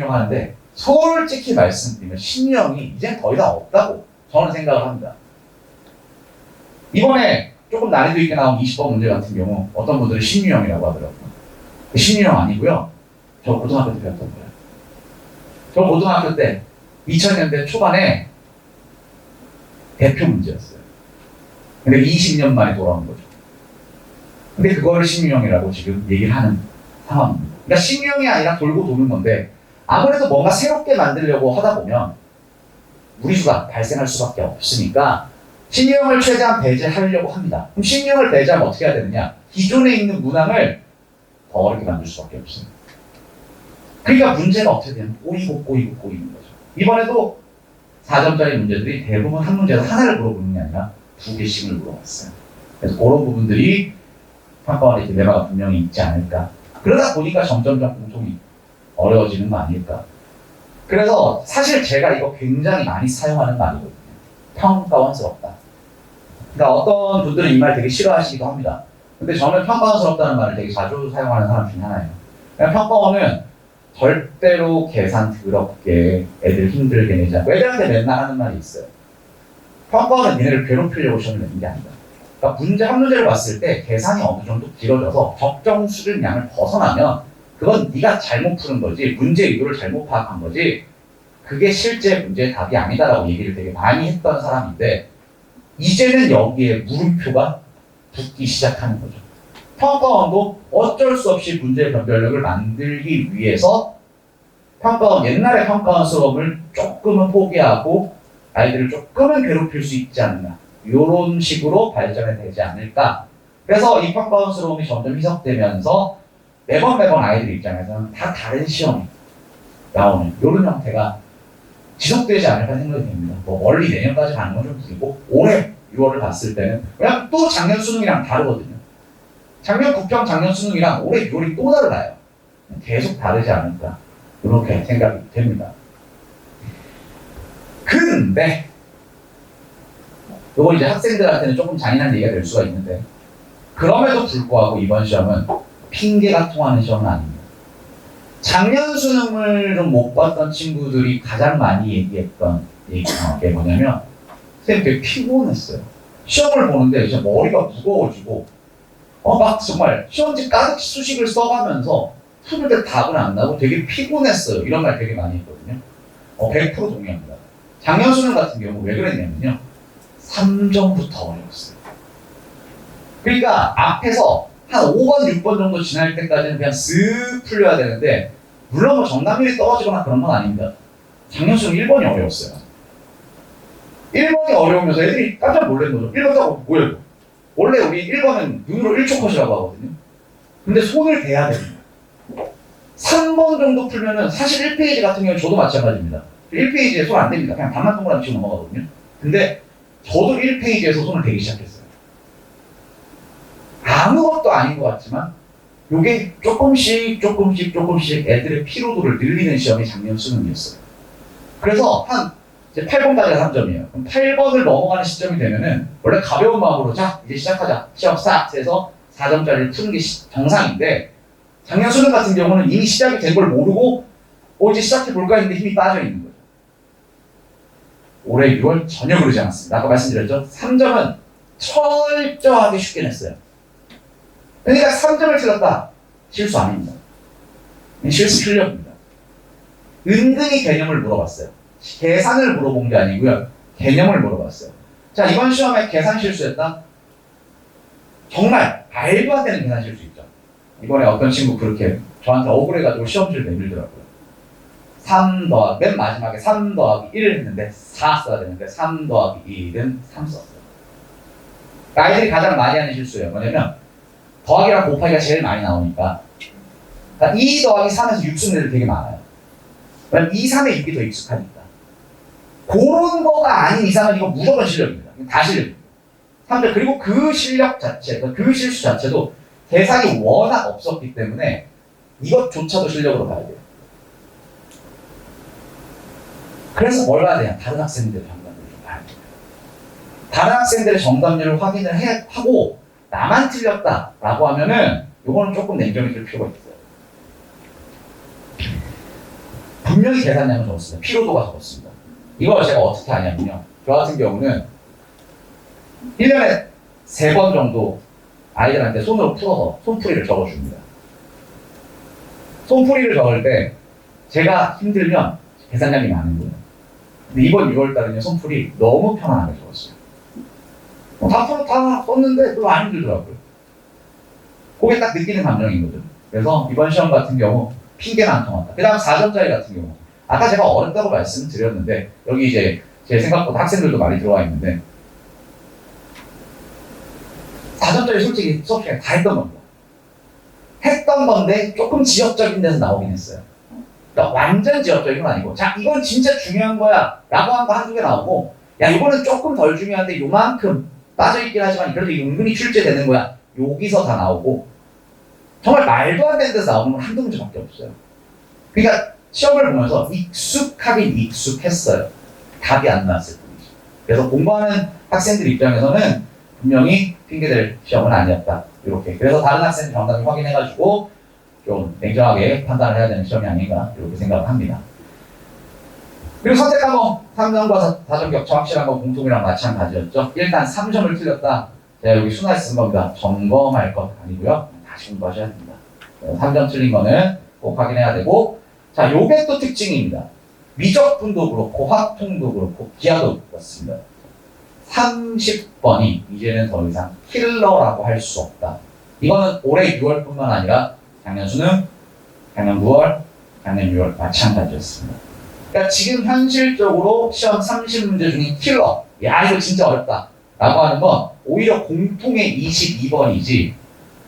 [SPEAKER 2] 하는데 솔직히 말씀드리면 신유형이 이제 더 이상 없다고 저는 생각을 합니다. 이번에 조금 난이도 있게 나온 20번 문제 같은 경우 어떤 분들은 신유형이라고 하더라고요. 신유형 아니고요. 저 고등학교 때 배웠던 거예요. 저 고등학교 때 2000년대 초반에 대표 문제였어요. 근데 20년 만에 돌아온 거죠. 근데 그거를 신유형이라고 지금 얘기를 하는 상황입니다. 그러니까 신유형이 아니라 돌고 도는 건데 아무래도 뭔가 새롭게 만들려고 하다 보면 무리수가 발생할 수밖에 없으니까 신유형을 최대한 배제하려고 합니다. 그럼 신유형을 배제하면 어떻게 해야 되느냐? 기존에 있는 문항을 더 어렵게 만들 수밖에 없습니다. 그러니까 문제가 어떻게 되면 꼬이는 거죠. 이번에도 4점짜리 문제들이 대부분 한 문제에서 하나를 물어보는 게 아니라 2개씩을 물어봤어요. 그래서 그런 부분들이 평가원의 딜레마가 분명히 있지 않을까. 그러다 보니까 점점점 공통이 어려워지는 거 아닐까. 그래서 사실 제가 이거 굉장히 많이 사용하는 말이거든요. 평가원스럽다. 그러니까 어떤 분들은 이 말 되게 싫어하시기도 합니다. 근데 저는 평가원스럽다는 말을 되게 자주 사용하는 사람 중에 하나예요. 그냥 평가원은 절대로 계산 더럽게 애들 힘들게 내지 않고 애들한테 맨날 하는 말이 있어요. 평가원은 니네를 괴롭히려고 시험을 내는 게 아니다. 그러니까 한 문제를 봤을 때 계산이 어느 정도 길어져서 적정 수준량을 벗어나면 그건 네가 잘못 푸는 거지 문제 의도를 잘못 파악한 거지 그게 실제 문제의 답이 아니다라고 얘기를 되게 많이 했던 사람인데 이제는 여기에 물음표가 붙기 시작하는 거죠. 평가원도 어쩔 수 없이 문제의 변별력을 만들기 위해서 옛날의 평가원 수업을 조금은 포기하고 아이들을 조금은 괴롭힐 수 있지 않나 이런 식으로 발전이 되지 않을까. 그래서 이 평가원스러움이 점점 희석되면서 매번 아이들 입장에서는 다 다른 시험이 나오는 이런 형태가 지속되지 않을까 생각이 됩니다. 뭐 멀리 내년까지 가는 건 좀 길고 올해 6월을 봤을 때는 왜냐면 또 작년 수능이랑 다르거든요. 작년 국평 작년 수능이랑 올해 6월이 또 달라요. 계속 다르지 않을까 이렇게 생각이 됩니다. 근데 이거 이제 학생들한테는 조금 잔인한 얘기가 될 수가 있는데 그럼에도 불구하고 이번 시험은 핑계가 통하는 시험은 아닙니다. 작년 수능을 좀 못 봤던 친구들이 가장 많이 얘기했던 게 뭐냐면 선생님 되게 피곤했어요. 시험을 보는데 이제 머리가 무거워지고 막 정말 시험지 가득 수식을 써가면서 푸는데 답은 안 나고 되게 피곤했어요. 이런 말 되게 많이 했거든요. 100% 동의합니다. 작년 수능 같은 경우 왜 그랬냐면요. 3점부터 어려웠어요. 그러니까 앞에서 한 5번, 6번 정도 지날 때까지는 그냥 쓱 풀려야 되는데 물론 뭐 정답률이 떨어지거나 그런 건 아닙니다. 작년 수능 1번이 어려웠어요. 1번이 어려우면서 애들이 깜짝 놀란 거죠. 1번 따고 뭐예요? 원래 우리 1번은 눈으로 1초 컷이라고 하거든요. 근데 손을 대야 됩니다. 3번 정도 풀면은 사실 1페이지 같은 경우는 저도 마찬가지입니다. 1페이지에 손 안 댑니다. 그냥 답만 동그라미 치고 넘어가거든요. 근데 저도 1페이지에서 손을 대기 시작했어요. 아무것도 아닌 것 같지만 요게 조금씩 애들의 피로도를 늘리는 시험이 작년 수능이었어요. 그래서 한 이제 8번까지가 3점이에요. 그럼 8번을 넘어가는 시점이 되면은 원래 가벼운 마음으로 자 이제 시작하자 시험 싹 해서 4점짜리를 푸는 게 정상인데 작년 수능 같은 경우는 이미 시작이 된 걸 모르고 이제 시작해 볼까 했는데 힘이 빠져 있는 거죠. 올해 6월 전혀 그러지 않았습니다. 아까 말씀드렸죠. 3점은 철저하게 쉽게 냈어요. 그러니까 3점을 틀렸다. 실수 아닙니다. 실수 실력입니다. 은근히 개념을 물어봤어요. 계산을 물어본 게 아니고요. 개념을 물어봤어요. 자, 이번 시험에 계산 실수했다? 정말 말도 안 되는 계산 실수 있죠. 이번에 어떤 친구 그렇게 저한테 억울해가지고 시험지를 내밀더라고요. 맨 마지막에 3 더하기 1을 했는데 4 써야 되는데 3 더하기 1은 3 썼어요. 아이들이 가장 많이 하는 실수예요. 뭐냐면 더하기랑 곱하기가 제일 많이 나오니까 2 더하기 3에서 6 쓰는 애들 되게 많아요. 왜냐면 2, 3에 6이 더 익숙하니까. 그런 거가 아닌 이상은 이거 무조건 실력입니다. 다 실력입니다. 3점. 그리고 그 실력 자체, 그 실수 자체도 계산이 워낙 없었기 때문에 이것조차도 실력으로 봐야 돼요. 그래서 뭘 봐야 돼요? 다른 학생들의 정답률을 봐야 돼요. 다른 학생들의 정답률을 확인을 하고 나만 틀렸다라고 하면은 이거는 조금 냉정해질 필요가 있어요. 분명히 계산량은 적었습니다. 피로도가 적었습니다. 이거 제가 어떻게 하냐면요. 저 같은 경우는 1년에 3번 정도 아이들한테 손으로 풀어서 손풀이를 적어줍니다. 손풀이를 적을 때 제가 힘들면 계산량이 많은 거예요. 근데 이번 6월달에는 손풀이 너무 편안하게 적었어요. 다 썼는데 별로 안 힘들더라고요. 그게 딱 느끼는 감정인 거죠. 그래서 이번 시험 같은 경우 핑계는 안 통한다. 그 다음 4점짜리 같은 경우 아까 제가 어렵다고 말씀드렸는데 여기 이제 제 생각보다 학생들도 많이 들어와 있는데 4점짜리 솔직히 수업 시간에 다 했던 겁니다. 했던 건데 조금 지역적인 데서 나오긴 했어요. 그러니까 완전 지역적인 건 아니고 자 이건 진짜 중요한 거야 라고 한 거 한두 개 나오고 야 이거는 조금 덜 중요한데 요만큼 빠져있긴 하지만 그래도 은근히 출제되는 거야 여기서 다 나오고 정말 말도 안 되는 데서 나오는 건 한두 문제밖에 없어요. 그러니까 시험을 보면서 익숙하긴 익숙했어요. 답이 안 나왔을 뿐이죠. 그래서 공부하는 학생들 입장에서는 분명히 핑계댈 시험은 아니었다. 이렇게. 그래서 다른 학생들 정답을 확인해가지고 좀 냉정하게 판단을 해야 되는 시험이 아닌가 이렇게 생각을 합니다. 그리고 선택 과목 3점과 4점 격차 확실한 건 공통이랑 마찬가지였죠. 일단 3점을 틀렸다. 제가 여기 순화해 쓴 겁니다. 점검할 것 아니고요. 다시 공부하셔야 됩니다. 3점 틀린 거는 꼭 확인해야 되고 자, 요게 또 특징입니다. 미적분도 그렇고 화통도 그렇고 기하도 그렇습니다. 30번이 이제는 더 이상 킬러라고 할 수 없다. 이거는 올해 6월뿐만 아니라 작년 수능, 작년 9월, 작년 6월 마찬가지였습니다. 그러니까 지금 현실적으로 시험 30문제 중에 킬러, 야 이거 진짜 어렵다 라고 하는 건 오히려 공통의 22번이지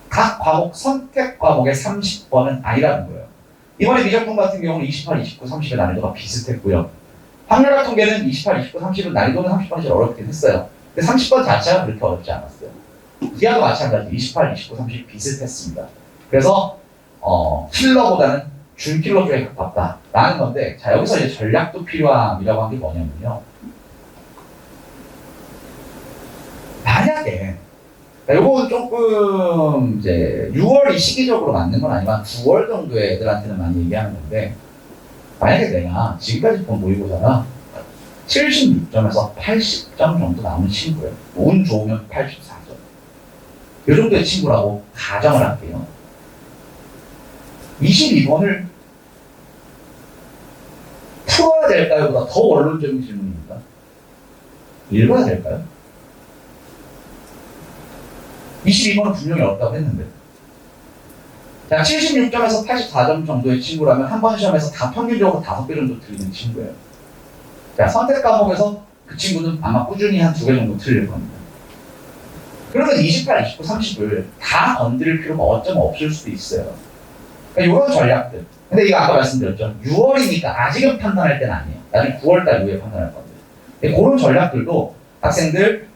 [SPEAKER 2] 각 과목 선택 과목의 30번은 아니라는 거예요. 이번에 미적분 같은 경우는 28, 29, 30의 난이도가 비슷했고요. 확률학 통계는 28, 29, 30은 난이도는 30번이 제일 어렵긴 했어요. 근데 30번 자체가 그렇게 어렵지 않았어요. 기하도 마찬가지 28, 29, 30 비슷했습니다. 그래서 킬러보다는 준킬러 쪽에 가깝다라는 건데 자 여기서 이제 전략도 필요함이라고 한 게 뭐냐면요. 만약에 요건 조금 이제 6월이 시기적으로 맞는 건 아니지만 9월 정도의 애들한테는 많이 얘기하는 건데 만약에 내가 지금까지 본 모의고사가 76점에서 80점 정도 나오는 친구예요. 운 좋으면 84점. 이 정도의 친구라고 가정을 할게요. 22번을 풀어야 될까요? 보다 더 원론적인 질문입니다. 읽어야 될까요? 22번은 분명히 어렵다고 했는데. 자, 76점에서 84점 정도의 친구라면 한 번 시험에서 다 평균적으로 5개 정도 틀리는 친구예요. 자, 선택 과목에서 그 친구는 아마 꾸준히 한 2개 정도 틀릴 겁니다. 그러면 28, 29, 30을 다 건드릴 필요가 어쩌면 없을 수도 있어요. 그러니까 이런 전략들. 근데 이거 아까 말씀드렸죠. 6월이니까 아직은 판단할 때는 아니에요. 나중에 9월달 이후에 판단할 건데. 근데 그런 전략들도 학생들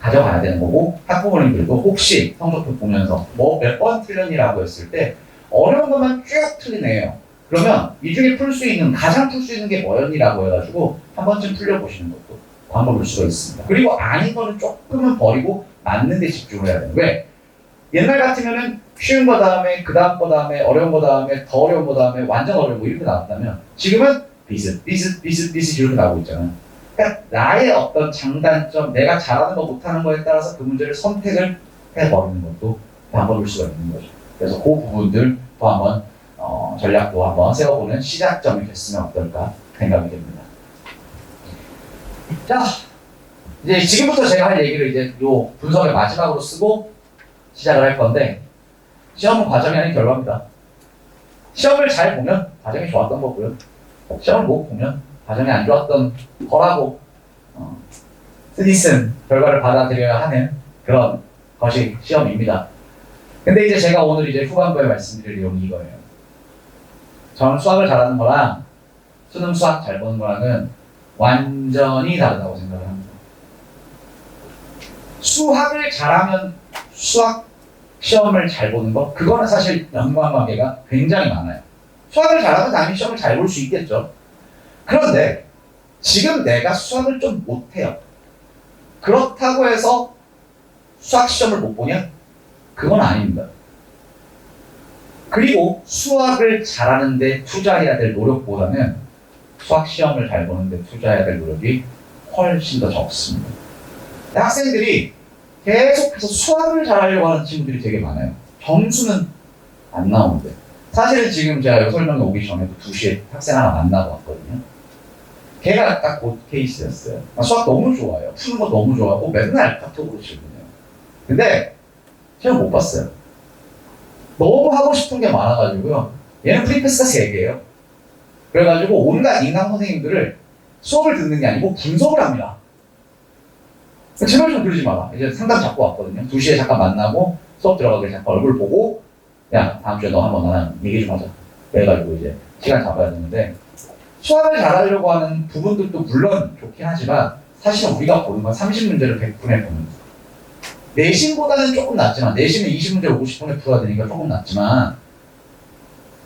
[SPEAKER 2] 가져가야 되는 거고, 학부모님들도 혹시 성적표 보면서 뭐 몇 번 틀렸니라고 했을 때 어려운 것만 쭉 틀리네요. 그러면 이 중에 풀 수 있는, 가장 풀 수 있는 게 뭐였니라고 해가지고 한 번쯤 틀려보시는 것도 방법일 수가 있습니다. 그리고 아닌 거는 조금은 버리고 맞는 데 집중을 해야 돼요. 왜? 옛날 같으면은 쉬운 거 다음에 그 다음 거 다음에 어려운 거 다음에 더 어려운 거 다음에 완전 어려운 거 이렇게 나왔다면 지금은 비슷 이렇게 나오고 있잖아요. 그러니까 나의 어떤 장단점, 내가 잘하는 거 못하는 거에 따라서 그 문제를 선택을 해버리는 것도 방법일 수가 있는 거죠. 그래서 그 부분들 또 한번 전략도 한번 세워보는 시작점이 됐으면 어떨까 생각이 됩니다. 자, 이제 지금부터 제가 할 얘기를 이제 요 분석의 마지막으로 쓰고 시작을 할 건데, 시험은 과정이 아닌 결과입니다. 시험을 잘 보면 과정이 좋았던 거고요. 시험을 못 보면 과정이 안 좋았던 거라고 쓰디쓴 결과를 받아들여야 하는 그런 것이 시험입니다. 근데 이제 제가 오늘 이제 후반부에 말씀드릴 내용이 이거예요. 저는 수학을 잘하는 거랑 수능 수학 잘 보는 거랑은 완전히 다르다고 생각을 합니다. 수학을 잘하면 수학 시험을 잘 보는 거, 그거는 사실 연관관계가 굉장히 많아요. 수학을 잘하면 당연히 시험을 잘 볼 수 있겠죠. 그런데 지금 내가 수학을 좀 못해요. 그렇다고 해서 수학 시험을 못 보냐? 그건 아닙니다. 그리고 수학을 잘하는데 투자해야 될 노력보다는 수학 시험을 잘 보는데 투자해야 될 노력이 훨씬 더 적습니다. 학생들이 계속해서 수학을 잘하려고 하는 친구들이 되게 많아요. 점수는 안 나오는데. 사실은 지금 제가 설명회 오기 전에도 2시에 학생 하나 만나고 왔거든요. 걔가 딱 그 케이스였어요. 수학 너무 좋아요. 푸는 거 너무 좋아하고 맨날 카톡으로 질문해요. 근데 시험 못 봤어요. 너무 하고 싶은 게 많아가지고요. 얘는 프리패스가 3개예요. 그래가지고 온갖 인강 선생님들을 수업을 듣는 게 아니고 분석을 합니다. 제발 좀 그러지 마라. 이제 상담 잡고 왔거든요. 2시에 잠깐 만나고 수업 들어가기 전에 잠깐 얼굴 보고, 야, 다음 주에 너 한번 나랑 얘기 좀 하자. 그래가지고 이제 시간 잡아야 되는데, 수학을 잘하려고 하는 부분들도 물론 좋긴 하지만 사실은 우리가 보는 건 30문제를 100분에 보는 거예요. 내신보다는 조금 낫지만, 내신은 20문제를 50분에 풀어야 되니까 조금 낫지만,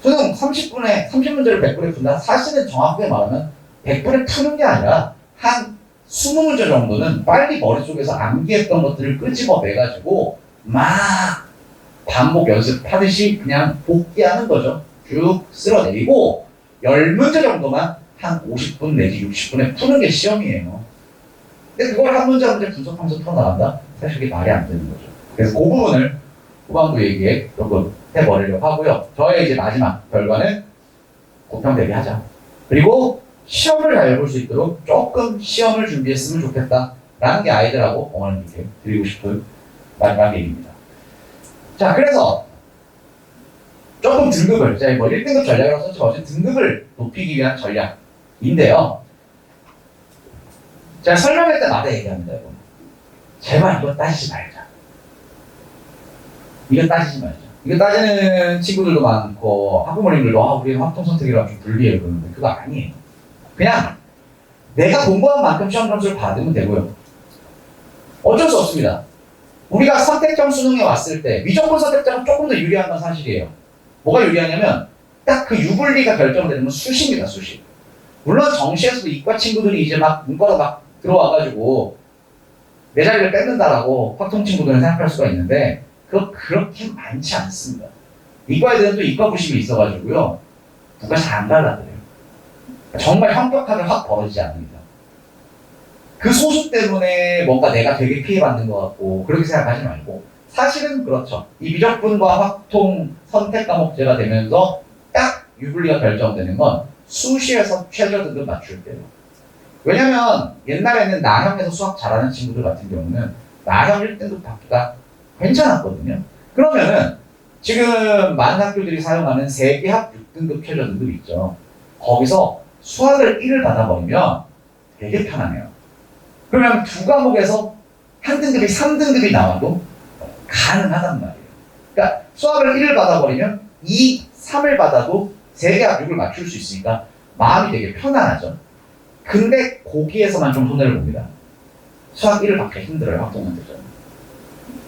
[SPEAKER 2] 수능 30문제를 100분에 푼다? 사실은 정확하게 말하면 100분에 푸는 게 아니라 한 20문제 정도는 빨리 머릿속에서 암기했던 것들을 끄집어내가지고 막 반복 연습하듯이 그냥 복기하는 거죠. 쭉 쓸어내리고 10문제 정도만 한 50분 내지 60분에 푸는 게 시험이에요. 근데 그걸 한 문제 한 문제 분석하면서 풀어나간다? 사실 그게 말이 안 되는 거죠. 그래서 그 부분을 후반부 얘기에 조금 해버리려고 하고요. 저의 이제 마지막 결과는 고평 대비하자. 그리고 시험을 잘 볼 수 있도록 조금 시험을 준비했으면 좋겠다라는 게 아이들하고 어머님께 드리고 싶은 마지막 얘기입니다. 자, 그래서 조금 등급을, 제가 뭐 1등급 전략이라고 썼지만 어쨌든 등급을 높이기 위한 전략인데요. 제가 설명할 때마다 얘기합니다. 여러분. 제발 이거 따지지 말자. 이거 따지지 말자. 이거 따지는 친구들도 많고 학부모님들도 우리 합동선택이라고 좀 불리해요 그러는데 그거 아니에요. 그냥 내가 공부한 만큼 시험 점수를 받으면 되고요. 어쩔 수 없습니다. 우리가 선택형 수능에 왔을 때 미적분 선택자가 조금 더 유리한 건 사실이에요. 뭐가 유리하냐면 딱 그 유불리가 결정되는 건 수시입니다. 수시. 물론 정시에서도 이과 친구들이 이제 막 문과로 막 들어와가지고 내 자리를 뺏는다라고 확통 친구들은 생각할 수가 있는데 그거 그렇게 많지 않습니다. 이과 애들은 또 이과 부심이 있어가지고요. 누가 잘 안 갈라들어요. 정말 현격하게 확 벌어지지 않습니다. 그 소수 때문에 뭔가 내가 되게 피해받는 것 같고 그렇게 생각하지 말고 사실은 그렇죠. 이 미적분과 확통 선택 과목제가 되면서 딱 유불리가 결정되는 건 수시에서 최저 등급 맞출 때예요. 왜냐면 옛날에는 나형에서 수학 잘하는 친구들 같은 경우는 나형 1등급 받기가 괜찮았거든요. 그러면은 지금 많은 학교들이 사용하는 세계합 6등급 최저 등급 있죠. 거기서 수학을 1을 받아버리면 되게 편하네요. 그러면 두 과목에서 한 등급이 3등급이 나와도 가능하단 말이에요. 그러니까 수학을 1을 받아버리면 2, 3을 받아도 세계합 6을 맞출 수 있으니까 마음이 되게 편안하죠. 근데 거기에서만 좀 손해를 봅니다. 수학 1을 받기 힘들어요. 학부모들은.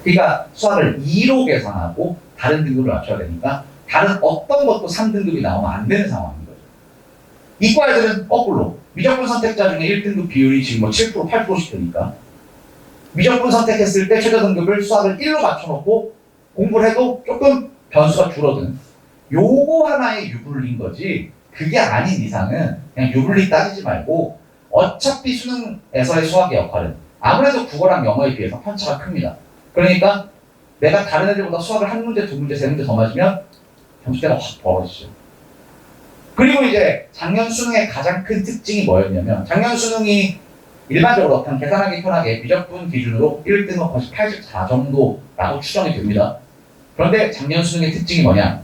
[SPEAKER 2] 그러니까 수학을 2로 계산하고 다른 등급을 맞춰야 되니까 다른 어떤 것도 3등급이 나오면 안 되는 상황인 거죠. 이과 애들은 거꾸로 미적분 선택자 중에 1등급 비율이 지금 뭐 7%, 8%씩 되니까 미적분 선택했을 때 최저 등급을 수학을 1로 맞춰놓고 공부를 해도 조금 변수가 줄어든 요거 하나의 유불리인 거지 그게 아닌 이상은 그냥 유불리 따지지 말고 어차피 수능에서의 수학의 역할은 아무래도 국어랑 영어에 비해서 편차가 큽니다. 그러니까 내가 다른 애들보다 수학을 한 문제, 두 문제, 세 문제 더 맞으면 점수대가 확 벌어지죠. 그리고 이제 작년 수능의 가장 큰 특징이 뭐였냐면 작년 수능이 일반적으로 그냥 계산하기 편하게 미적분 기준으로 1등급 84 정도라고 추정이 됩니다. 그런데 작년 수능의 특징이 뭐냐?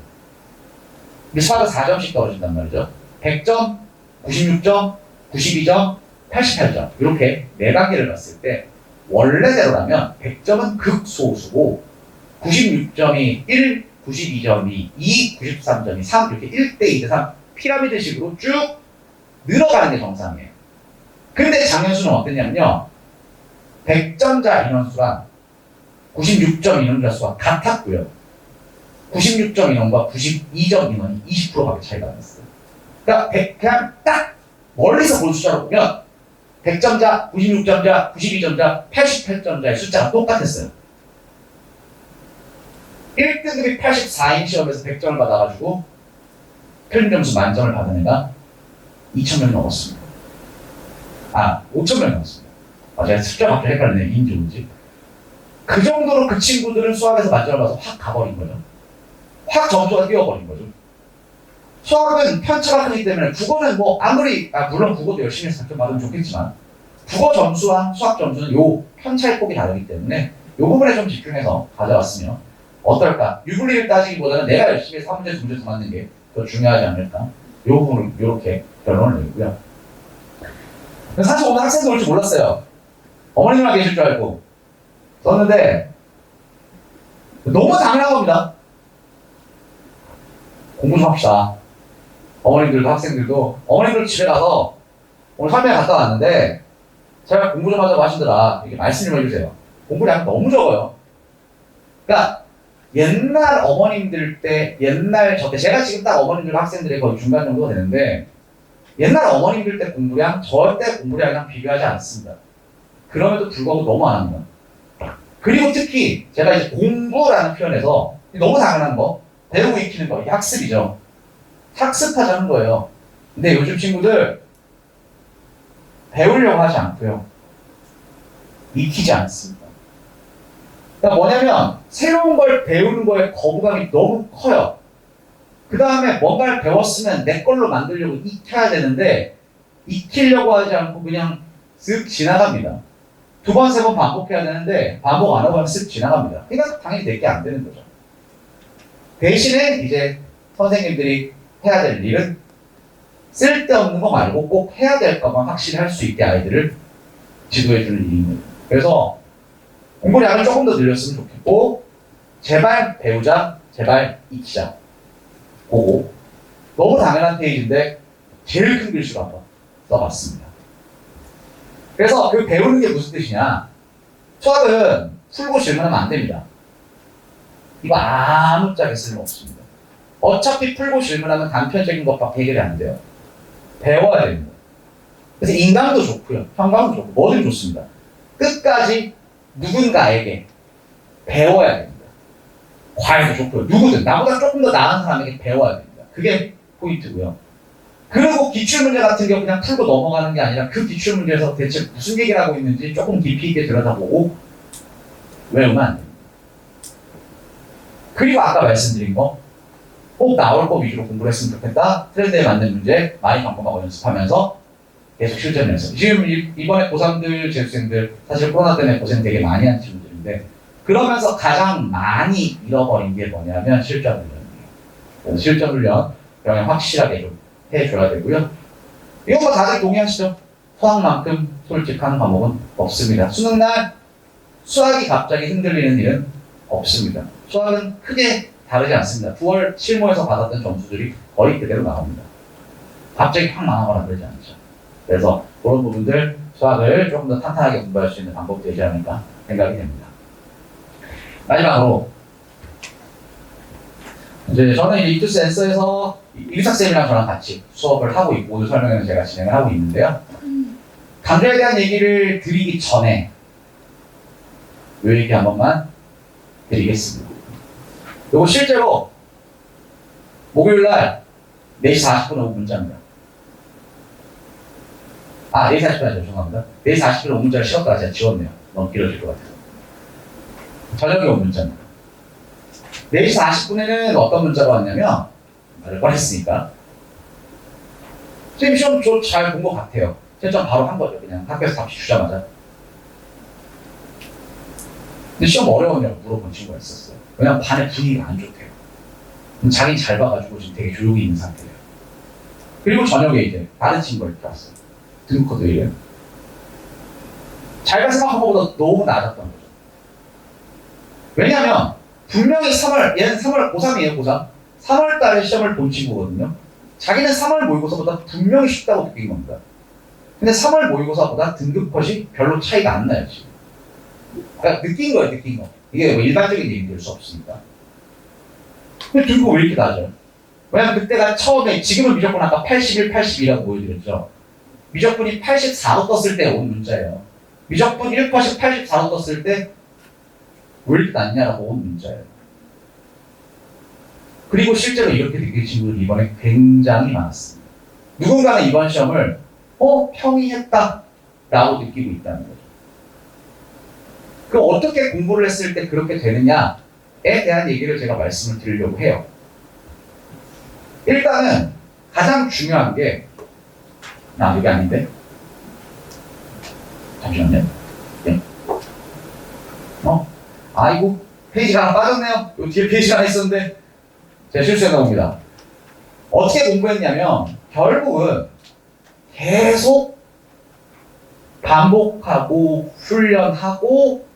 [SPEAKER 2] 수학은 4점씩 떨어진단 말이죠. 100점, 96점, 92점, 88점 이렇게 4단계를 봤을 때 원래대로라면 100점은 극소수고 96점이 1, 92점이 2, 93점이 3 이렇게 1대 2대 3 피라미드식으로 쭉 늘어가는 게 정상이에요. 근데 작년 수능 어땠냐면요. 100점자 인원수랑 96점 인원자 수가 같았고요. 96점 인원과 92점 인원이 20%밖에 차이가 안 났어요. 그러니까 그냥 딱 멀리서 본 숫자로 보면 100점자, 96점자, 92점자, 88점자의 숫자가 똑같았어요. 1등급이 84인 시험에서 100점을 받아가지고 평균 점수 만점을 받은 애가 2,000명이 넘었습니다. 5,000명이 넘었습니다. 제가 숫자 갑자기 헷갈리네. 인지 뭔지. 그 정도로 그 친구들은 수학에서 만점을 받아서 확 가버린 거죠. 확 점수가 뛰어버린 거죠. 수학은 편차가 크기 때문에 국어는 뭐 아무리 물론 국어도 열심히 해서 작점 받으면 좋겠지만 국어 점수와 수학 점수는 요 편차의 폭이 다르기 때문에 요 부분에 좀 집중해서 가져왔으면 어떨까? 유불리를 따지기보다는 내가 열심히 해서 한 문제, 두 문제 더 맞는 게 더 중요하지 않을까? 요 부분을 이렇게 결론을 내고요. 사실 오늘 학생도 올 줄 몰랐어요. 어머님만 계실 줄 알고 썼는데 너무 당연한 겁니다. 공부 좀 합시다. 어머님들도 학생들도 어머님들 집에 가서 오늘 설명회 갔다 왔는데 제가 공부 좀 하자고 하시더라. 이렇게 말씀 좀 해주세요. 공부량이 너무 적어요. 그러니까 옛날 어머님들 때 옛날 저 때 제가 지금 딱 어머님들과 학생들의 거의 중간 정도가 되는데 옛날 어머님들 때 공부량 절대 공부량이랑 비교하지 않습니다. 그럼에도 불구하고 너무 안 합니다. 그리고 특히 제가 이제 공부라는 표현에서 너무 당연한 거 배우고 익히는 거 이게 학습이죠. 학습하자는 거예요. 근데 요즘 친구들 배우려고 하지 않고요. 익히지 않습니다. 그러니까 뭐냐면 새로운 걸 배우는 거에 거부감이 너무 커요. 그 다음에 뭔가를 배웠으면 내 걸로 만들려고 익혀야 되는데 익히려고 하지 않고 그냥 쓱 지나갑니다. 2번, 3번 반복해야 되는데 반복 안 하고 하면 쓱 지나갑니다. 그러니까 당연히 내게 안 되는 거죠. 대신에 이제 선생님들이 해야 될 일은 쓸데없는 거 말고 꼭 해야 될 것만 확실히 할 수 있게 아이들을 지도해 주는 일입니다. 그래서 공부량을 조금 더 늘렸으면 좋겠고 제발 배우자, 제발 익히자. 보고 너무 당연한 페이지인데 제일 큰 글씨로 한번 써봤습니다. 그래서 그 배우는 게 무슨 뜻이냐? 수학은 풀고 질문하면 안 됩니다. 이거 아무짝에 쓸모없습니다. 어차피 풀고 질문하면 단편적인 것밖에 해결이 안 돼요. 배워야 됩니다. 그래서 인강도 좋고요. 평강도 좋고 뭐든 좋습니다. 끝까지 누군가에게 배워야 됩니다. 과외도 좋고요. 누구든 나보다 조금 더 나은 사람에게 배워야 됩니다. 그게 포인트고요. 그리고 기출문제 같은 경우 그냥 풀고 넘어가는 게 아니라 그 기출문제에서 대체 무슨 얘기를 하고 있는지 조금 깊이 있게 들여다보고 외우면 안 됩니다. 그리고 아까 말씀드린 거 꼭 나올 거 위주로 공부를 했으면 좋겠다. 트렌드에 맞는 문제 많이 반복하고 연습하면서 계속 실전 연습. 지금 이번에 고3들, 재수생들 사실 코로나 때문에 고생 되게 많이 한 친구들인데 그러면서 가장 많이 잃어버린 게 뭐냐면 실전 훈련이에요. 그래서 실전 훈련 그냥 확실하게 좀 해줘야 되고요. 이건 뭐 다들 동의하시죠? 수학만큼 솔직한 과목은 없습니다. 수능날 수학이 갑자기 흔들리는 일은 없습니다. 수학은 크게 다르지 않습니다. 9월 실무에서 받았던 점수들이 거의 그대로 나옵니다. 갑자기 확 망하거나 그러지 않죠. 그래서 그런 부분들 수학을 조금 더 탄탄하게 공부할 수 있는 방법도 되지 않을까 생각이 됩니다. 마지막으로 이제 저는 이투스 앤서에서 일삭쌤이랑 저랑 같이 수업을 하고 있고 오늘 설명회는 제가 진행을 하고 있는데요. 강좌에 대한 얘기를 드리기 전에 이 얘기 한 번만 드리겠습니다. 이거 실제로 목요일날 4시 40분 오고 문자입니다. 4시 40분 아니죠. 죄송합니다. 4시 40분 오고 문자를 실었다가 제가 지웠네요. 너무 길어질 것 같아서. 저녁에 온 문자입니다. 4시 40분에는 어떤 문자가 왔냐면 말을 꺼냈으니까 선생님 시험 저 잘 본 것 같아요. 채점 바로 한 거죠. 그냥 학교에서 답지 주자마자. 근데 시험 어려웠냐고 물어본 친구가 있었어요. 왜냐면 반의 분위기가 안 좋대요. 자기는 잘 봐가지고 지금 되게 조용히 있는 상태예요. 그리고 저녁에 이제 다른 친구가 이렇게 왔어요. 등급코드 이래요. 자기가 생각한 것보다 너무 낮았던 거죠. 왜냐면 분명히 3월, 얘는 3월 고3이에요, 고3. 3월 달에 시험을 본 친구거든요. 자기는 3월 모의고사보다 분명히 쉽다고 느낀 겁니다. 근데 3월 모의고사보다 등급컷이 별로 차이가 안 나요, 지금. 그러니까 느낀 거예요, 느낀 거. 이게 뭐 일반적인 얘기 될 수 없으니까. 근데 등급 왜 이렇게 낮아요? 왜냐면 그때가 처음에, 지금은 미적분 아까 81, 82라고 보여드렸죠. 미적분이 84로 떴을 때 온 문자예요. 미적분 1컷이 84로 떴을 때 왜 이렇게 낮냐라고 온 문자예요. 그리고 실제로 이렇게 느낀 친구들이 이번에 굉장히 많았습니다. 누군가는 이번 시험을 평이 했다라고 느끼고 있다는 거죠. 그럼 어떻게 공부를 했을 때 그렇게 되느냐에 대한 얘기를 제가 말씀을 드리려고 해요. 일단은 가장 중요한 게 여기 아닌데? 잠시만요. 네. 아이고 페이지가 하나 빠졌네요. 요 뒤에 페이지가 하나 있었는데 제가 실수해 나옵니다. 어떻게 공부했냐면 결국은 계속 반복하고 훈련하고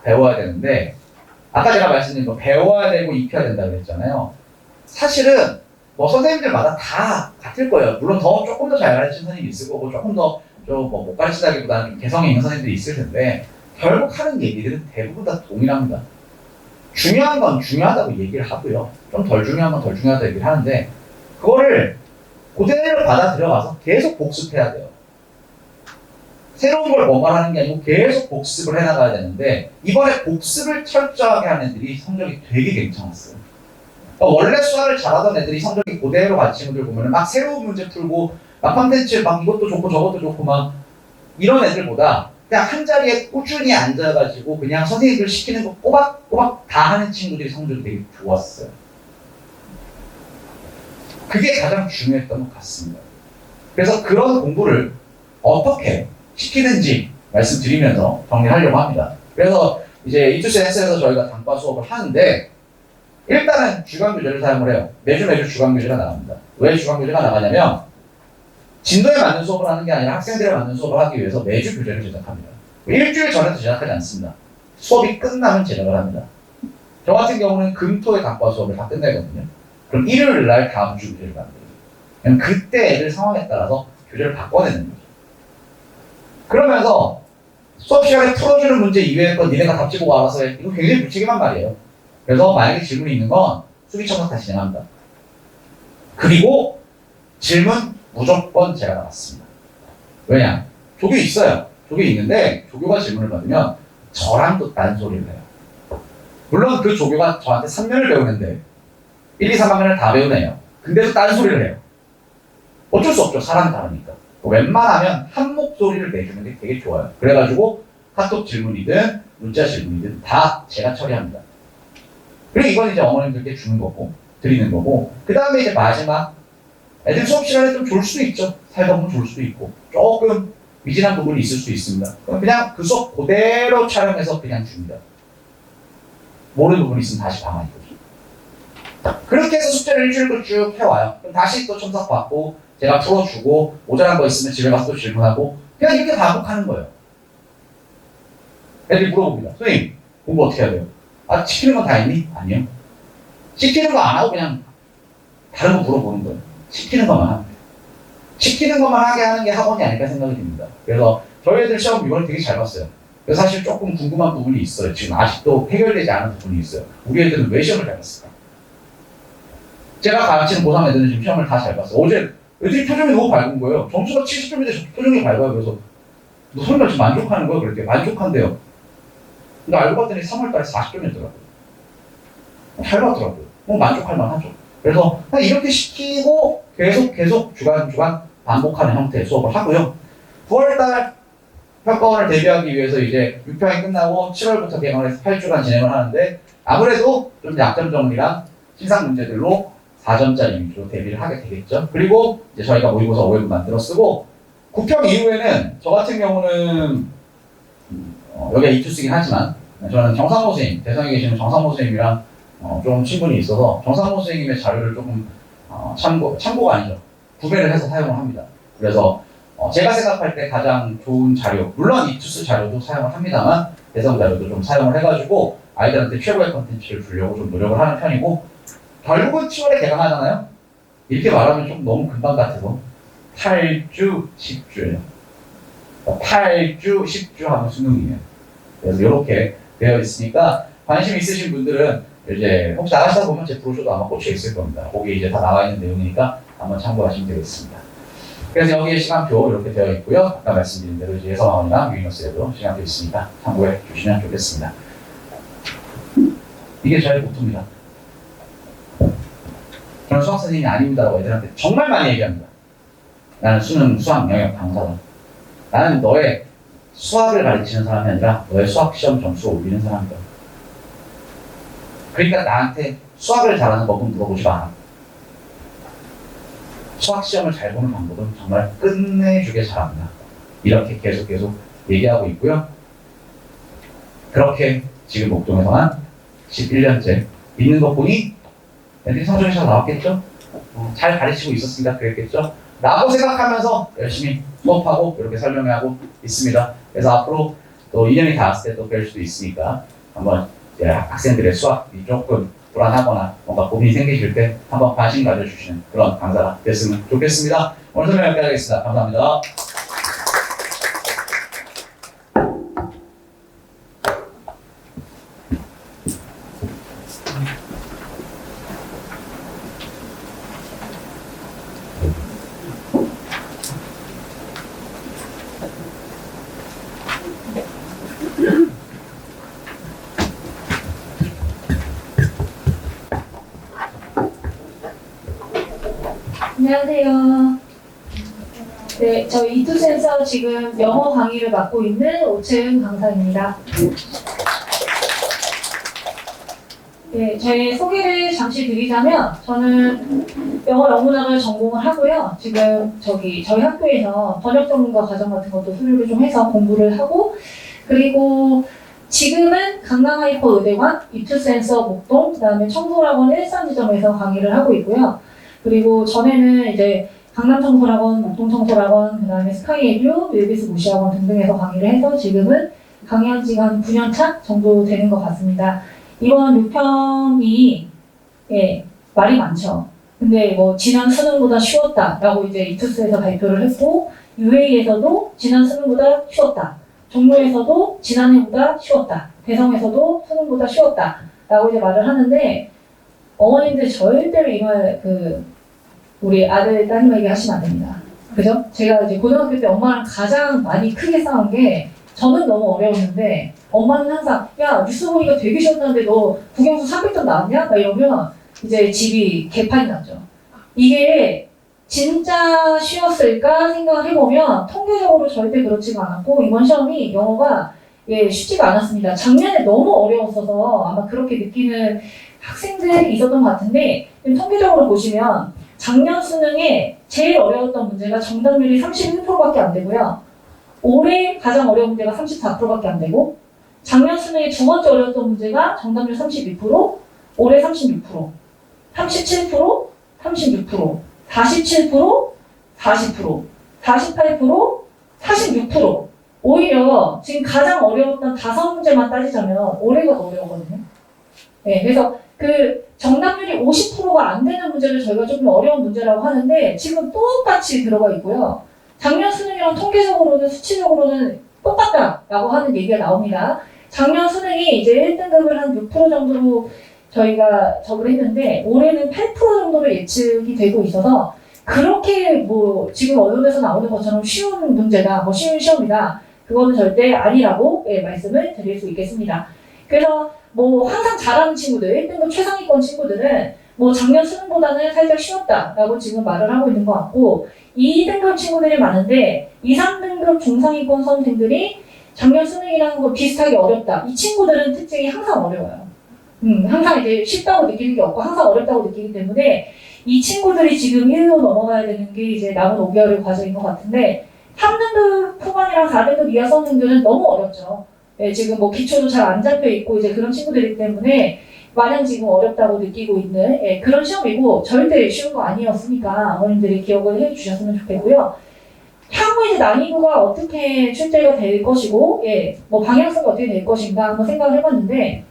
[SPEAKER 2] 배워야 되는데 아까 제가 말씀드린 거 배워야 되고 익혀야 된다고 했잖아요. 사실은 뭐 선생님들마다 다 같을 거예요. 물론 조금 더 잘 가르치는 선생님이 있을 거고 조금 더 못 가르치다기보다는 좀 개성이 있는 선생님들이 있을 텐데 결국 하는 얘기들은 대부분 다 동일합니다. 중요한 건 중요하다고 얘기를 하고요. 좀 덜 중요한 건 덜 중요하다고 얘기를 하는데 그거를 그대로 받아들여가서 계속 복습해야 돼요. 새로운 걸 뭔가 하는 게 아니고 계속 복습을 해나가야 되는데 이번에 복습을 철저하게 한 애들이 성적이 되게 괜찮았어요. 그러니까 원래 수학을 잘하던 애들이 성적이 그대로 간 친구들 보면 막 새로운 문제 풀고 막 컨텐츠 막 이것도 좋고 저것도 좋고 막 이런 애들보다 그냥 한 자리에 꾸준히 앉아가지고 그냥 선생님들 시키는 거 꼬박꼬박 다 하는 친구들이 성적이 되게 좋았어요. 그게 가장 중요했던 것 같습니다. 그래서 그런 공부를 어떻게 시키는지 말씀드리면서 정리하려고 합니다. 그래서 이제 이투스 앤서에서 저희가 단과 수업을 하는데 일단은 주간교재를 사용을 해요. 매주 주간교재가 나갑니다. 왜 주간교재가 나가냐면 진도에 맞는 수업을 하는 게 아니라 학생들에 맞는 수업을 하기 위해서 매주 교재를 제작합니다. 일주일 전에도 제작하지 않습니다. 수업이 끝나면 제작을 합니다. 저 같은 경우는 금토의 단과 수업을 다 끝내거든요. 그럼 일요일 날 다음 주 교재를 만들어요. 그냥 그때 애들 상황에 따라서 교재를 바꿔내는 거죠. 그러면서 수업 시간에 풀어주는 문제 이외의 건 니네가 답지 보고 알아서 해. 이거 굉장히 무책임한 말이에요. 그래서 만약에 질문이 있는 건 수기 첨삭 다 진행합니다. 그리고 질문 무조건 제가 나갔습니다. 왜냐? 조교 있어요. 조교 있는데 조교가 질문을 받으면 저랑 또 딴소리를 해요. 물론 그 조교가 저한테 3년을 배우는데 1, 2, 3학년을 다 배우네요. 근데도 딴소리를 해요. 어쩔 수 없죠. 사람이 다르니까. 웬만하면 한 목소리를 내주는 게 되게 좋아요. 그래가지고 카톡 질문이든 문자 질문이든 다 제가 처리합니다. 그리고 이건 이제 어머님들께 주는 거고 드리는 거고 그 다음에 이제 마지막 애들 수업 시간에 좀 졸 수도 있죠. 살다 보면 졸 수도 있고 조금 미진한 부분이 있을 수 있습니다. 그럼 그냥 그 수업 그대로 촬영해서 그냥 줍니다. 모르는 부분이 있으면 다시 방학이거죠. 그렇게 해서 숙제를 일주일도 쭉 해와요. 그럼 다시 또 첨삭 받고 제가 풀어주고 모자란 거 있으면 집에 가서 또 질문하고 그냥 이렇게 반복하는 거예요. 애들이 물어봅니다. 선생님 공부 어떻게 해야 돼요? 아 시키는 건 다 했니? 아니요. 시키는 거 안 하고 그냥 다른 거 물어보는 거예요. 시키는 것만 하면 돼요. 시키는 것만 하게 하는 게 학원이 아닐까 생각이 듭니다. 그래서 저희 애들 시험 이번에 되게 잘 봤어요. 그래서 사실 조금 궁금한 부분이 있어요. 지금 아직도 해결되지 않은 부분이 있어요. 우리 애들은 왜 시험을 잘 봤을까? 제가 가르치는 고3 애들은 지금 시험을 다 잘 봤어요. 어제 애들이 표정이 너무 밝은 거예요. 점수가 70점인데 표정이 밝아요. 그래서 너 설마 지금 만족하는 거야? 그랬더니 만족한대요. 근데 알고 봤더니 3월달에 40점이었더라고요. 잘 봤더라고요. 뭐 만족할 만하죠. 그래서 그냥 이렇게 시키고 계속 주간 반복하는 형태의 수업을 하고요. 9월달 평가원을 대비하기 위해서 이제 6평이 끝나고 7월부터 개강을 해서 8주간 진행을 하는데 아무래도 좀 약점 정리랑 신상 문제들로 4점짜리 위주로 대비를 하게 되겠죠. 그리고 이제 저희가 모의고사 5회분 만들어 쓰고 9평 이후에는 저 같은 경우는 여기가 이투쓰긴 하지만 저는 정상호 선생님, 대성에 계시는 정상호 선생님이랑 좀 친분이 있어서 정상호 선생님의 자료를 조금 참고가 아니죠. 구매를 해서 사용을 합니다. 그래서 제가 생각할 때 가장 좋은 자료, 물론 이투스 자료도 사용을 합니다만 대성 자료도 좀 사용을 해가지고 아이들한테 최고의 컨텐츠를 주려고 좀 노력을 하는 편이고 결국은 7월에 개강하잖아요. 이렇게 말하면 좀 너무 금방 같아서 8주, 10주예요. 8주, 10주 하면 수능이에요. 그래서 이렇게 되어 있으니까 관심 있으신 분들은 이제 혹시 나가시다 보면 제 브로셔도 아마 꽂혀 있을 겁니다. 거기 이제 다 나와 있는 내용이니까 한번 참고하시면 되겠습니다. 그래서 여기에 시간표 이렇게 되어 있고요. 아까 말씀드린 대로 이제 예서방원이나 유니버스에도 시간표 있으니까 참고해 주시면 좋겠습니다. 이게 저의 모토입니다. 저는 수학 선생님이 아닙니다라고 애들한테 정말 많이 얘기합니다. 나는 수능 수학 영역 강사다. 나는 너의 수학을 가르치는 사람이 아니라 너의 수학 시험 점수를 올리는 사람이다. 그러니까 나한테 수학을 잘하는 법은 물어보지 마라. 수학 시험을 잘 보는 방법은 정말 끝내주게 잘합니다. 이렇게 계속 얘기하고 있고요. 그렇게 지금 목동에서 한 11년째 있는 것 보니 애들이 성적이 잘 나왔겠죠? 잘 가르치고 있었으니까 그랬겠죠? 라고 생각하면서 열심히 수업하고 이렇게 설명하고 있습니다. 그래서 앞으로 또 2년이 닿았을 때 또 뵐 수도 있으니까 한번 이제 학생들의 수학이 조금 불안하거나 뭔가 고민이 생기실 때 한번 관심 가져주시는 그런 강사가 됐으면 좋겠습니다. 오늘 설명 여기까지 하겠습니다. 감사합니다.
[SPEAKER 3] 안녕하세요. 네, 저희 이투센서 지금 영어 강의를 맡고 있는 오채은 강사입니다. 네, 저의 소개를 잠시 드리자면 저는 영어 영문학을 전공을 하고요. 지금 저희 학교에서 번역 전문가 과정 같은 것도 수료를 좀 해서 공부를 하고 그리고 지금은 강남하이퍼 의대관, 이투센서 목동, 그다음에 청소학원 일산지점에서 강의를 하고 있고요. 그리고 전에는 이제 강남청소학원, 목동청소학원, 그 다음에 스카이에듀, 웰비스 모시학원 등등에서 강의를 해서 지금은 강의한 지가 한 9년 차 정도 되는 것 같습니다. 이번 6평이 예, 말이 많죠. 근데 뭐 지난 수능보다 쉬웠다라고 이제 이투스에서 발표를 했고 UA에서도 지난 수능보다 쉬웠다. 종로에서도 지난해보다 쉬웠다. 대성에서도 수능보다 쉬웠다라고 이제 말을 하는데 어머님들 절대로 이말 우리 아들 따님에게 하시면 안 됩니다. 그죠? 제가 이제 고등학교 때 엄마랑 가장 많이 크게 싸운 게 저는 너무 어려웠는데 엄마는 항상 야 뉴스 보니까 되게 쉬웠다는데 너 국영수 300점 나왔냐? 막 이러면 이제 집이 개판이 났죠. 이게 진짜 쉬웠을까 생각을 해보면 통계적으로 절대 그렇지가 않았고 이번 시험이 영어가 쉽지가 않았습니다. 작년에 너무 어려웠어서 아마 그렇게 느끼는 학생들이 있었던 것 같은데 통계적으로 보시면 작년 수능에 제일 어려웠던 문제가 정답률이 31%밖에 안 되고요. 올해 가장 어려운 문제가 34%밖에 안 되고 작년 수능에 두 번째 어려웠던 문제가 정답률 32%, 올해 36%, 37%, 36%, 47%, 40%, 48%, 46%. 오히려 지금 가장 어려웠던 5문제만 따지자면 올해가 더 어려웠거든요. 네, 그래서 그 정답률이 50%가 안 되는 문제를 저희가 조금 어려운 문제라고 하는데 지금 똑같이 들어가 있고요. 작년 수능이랑 통계적으로는 수치적으로는 똑같다라고 하는 얘기가 나옵니다. 작년 수능이 이제 1등급을 한 6% 정도로 저희가 적을 했는데 올해는 8% 정도로 예측이 되고 있어서 그렇게 뭐 지금 언론에서 나오는 것처럼 쉬운 문제다, 뭐 쉬운 시험이다 그거는 절대 아니라고 말씀을 드릴 수 있겠습니다. 그래서 뭐 항상 잘하는 친구들, 1등급 최상위권 친구들은 뭐 작년 수능보다는 살짝 쉬웠다라고 지금 말을 하고 있는 것 같고 2등급 친구들이 많은데 2, 3등급 중상위권 수험생들이 작년 수능이랑 거 비슷하게 어렵다. 이 친구들은 특징이 항상 어려워요. 항상 이제 쉽다고 느끼는 게 없고 항상 어렵다고 느끼기 때문에 이 친구들이 지금 1로 넘어가야 되는 게 이제 남은 5개월의 과정인 것 같은데 3등급 후반이랑 4등급 이하 수험생들은 너무 어렵죠. 지금 뭐 기초도 잘 안 잡혀 있고 이제 그런 친구들이기 때문에 마냥 지금 어렵다고 느끼고 있는 그런 시험이고 절대 쉬운 거 아니었으니까 어머님들이 기억을 해주셨으면 좋겠고요. 향후 이제 난이도가 어떻게 출제가 될 것이고, 뭐 방향성이 어떻게 될 것인가 한번 생각을 해봤는데,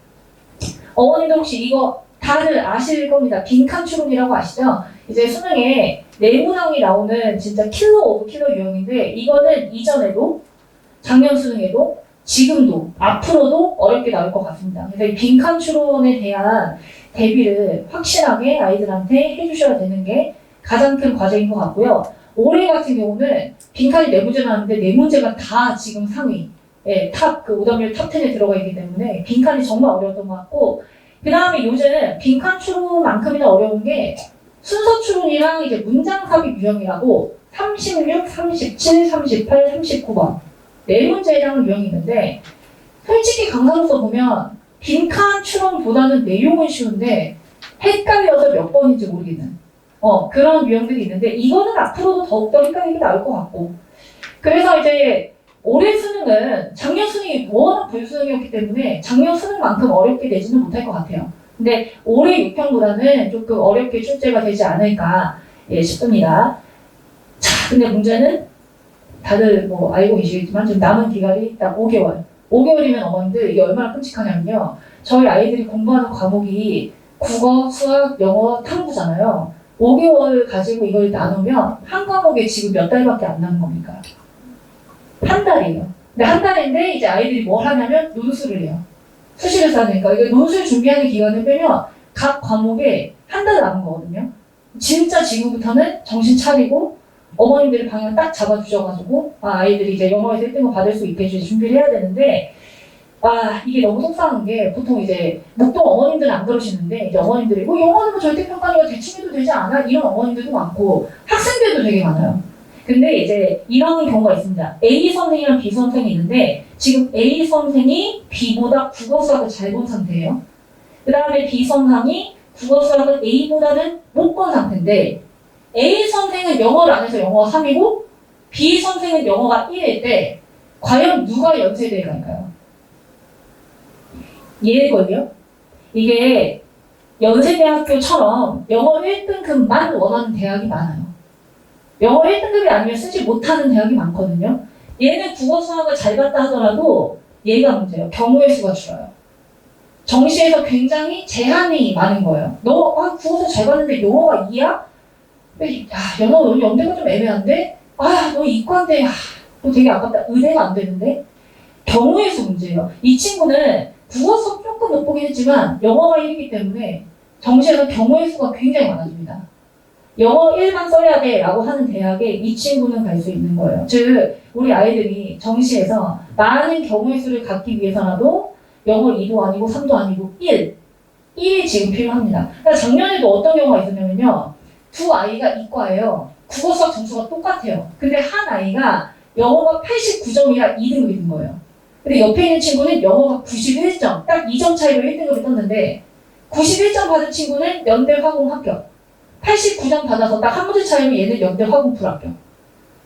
[SPEAKER 3] 어머님도 혹시 이거 다들 아실 겁니다. 빈칸 추론이라고 아시죠? 이제 수능에 내문항이 나오는 진짜 킬러 오브 킬러 유형인데, 이거는 이전에도, 작년 수능에도, 지금도, 앞으로도 어렵게 나올 것 같습니다. 그래서 이 빈칸 추론에 대한 대비를 확실하게 아이들한테 해주셔야 되는 게 가장 큰 과제인 것 같고요. 올해 같은 경우는 빈칸이 4문제 나왔는데 4문제가 다 지금 상위, 그 오답률 탑 10에 들어가 있기 때문에 빈칸이 정말 어려웠던 것 같고 그 다음에 요즘 빈칸 추론만큼이나 어려운 게 순서 추론이랑 이제 문장 삽입 유형이라고 36, 37, 38, 39번 4문제랑 유형이 있는데 솔직히 강사로서 보면 빈칸 추론보다는 내용은 쉬운데 헷갈려서 몇 번인지 모르겠는 그런 유형들이 있는데 이거는 앞으로도 더욱더 헷갈리게 나올 것 같고 그래서 이제 올해 수능은 작년 수능이 워낙 불수능이었기 때문에 작년 수능만큼 어렵게 내지는 못할 것 같아요. 근데 올해 6평보다는 조금 어렵게 출제가 되지 않을까 싶습니다. 자, 근데 문제는 다들 뭐 알고 계시겠지만 지금 남은 기간이 딱 5개월. 5개월이면 어머님들 이게 얼마나 끔찍하냐면요. 저희 아이들이 공부하는 과목이 국어, 수학, 영어, 탐구잖아요. 5개월 가지고 이걸 나누면 한 과목에 지금 몇 달밖에 안 남은 겁니까? 한 달이에요. 근데 한 달인데 이제 아이들이 뭘 하냐면 논술을 해요. 수시를 쌓으니까 이거 논술 준비하는 기간을 빼면 각 과목에 한 달 남은 거거든요. 진짜 지금부터는 정신 차리고 어머님들이 방향 딱 잡아주셔가지고 아이들이 이제 영어에서 1등을 받을 수 있게 준비를 해야 되는데 이게 너무 속상한 게 보통 이제 목동 어머님들은 안 그러시는데 이제 어머님들이 영어는 뭐 절대평가니까 대충 해도 되지 않아? 이런 어머님들도 많고 학생들도 되게 많아요. 근데 이제 이런 경우가 있습니다. A 선생이랑 B 선생이 있는데 지금 A 선생이 B보다 국어 수학을 잘 본 상태예요. 그 다음에 B 선생이 국어 수학을 A보다는 못 본 상태인데 A 선생은 영어를 안 해서 영어가 3이고 B 선생은 영어가 1일 때 과연 누가 연세대에 갈까요? 얘걸요? 이게 연세대학교처럼 영어 1등급만 원하는 대학이 많아요. 영어 1등급이 아니면 쓰지 못하는 대학이 많거든요. 얘는 국어 수학을 잘 봤다 하더라도 얘가 문제예요. 경우의 수가 줄어요. 정시에서 굉장히 제한이 많은 거예요. 너 국어 수학 잘 봤는데 영어가 2야? 영어 연대가 좀 애매한데? 너 이과인데 너 되게 아깝다. 의대가 안 되는데? 경우의 수 문제예요. 이 친구는 국어 수업 조금 못 보긴 했지만 영어가 1이기 때문에 정시에서 경우의 수가 굉장히 많아집니다. 영어 1만 써야 돼 라고 하는 대학에 이 친구는 갈 수 있는 거예요. 즉 우리 아이들이 정시에서 많은 경우의 수를 갖기 위해서라도 영어 2도 아니고 3도 아니고 1이 지금 필요합니다. 그러니까 작년에도 어떤 경우가 있었냐면요. 두 아이가 이과예요. 국어 수학 점수가 똑같아요. 근데 한 아이가 영어가 89점이라 2등급이 된 거예요. 근데 옆에 있는 친구는 영어가 91점, 딱 2점 차이로 1등급이 떴는데 91점 받은 친구는 연대 화공 합격, 89점 받아서 딱 한 문제 차이로 얘는 연대 화공 불합격.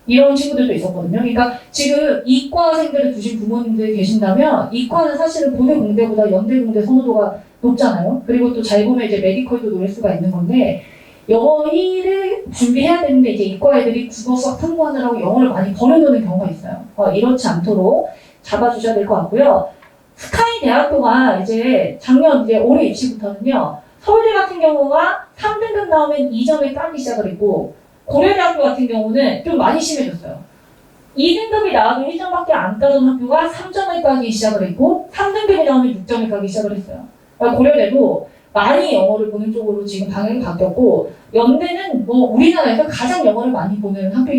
[SPEAKER 3] 이런 친구들도 있었거든요. 그러니까 지금 이과생들을 두신 부모님들이 계신다면 이과는 사실은 고대 공대보다 연대 공대 선호도가 높잖아요. 그리고 또 잘 보면 이제 메디컬도 노릴 수가 있는 건데 영어 1을 준비해야 되는데 이제 이과 애들이 국어 수학 탐구하느라고 영어를 많이 버려놓는 경우가 있어요. 이렇지 않도록 잡아주셔야 될 것 같고요. 스카이 대학교가 이제 작년 이제 올해 입시부터는요. 서울대 같은 경우가 3등급 나오면 2점에 따기 시작을 했고 고려대학교 같은 경우는 좀 많이 심해졌어요. 2등급이 나와도 1점밖에 안 따던 학교가 3점을 따기 시작을 했고 3등급이 나오면 6점을 따기 시작을 했어요. 그러니까 고려대도 많이 영어를 보는 쪽으로 지금 방향이 바뀌었고 연대는 뭐 우리나라에서 가장 영어를 많이 보는 학교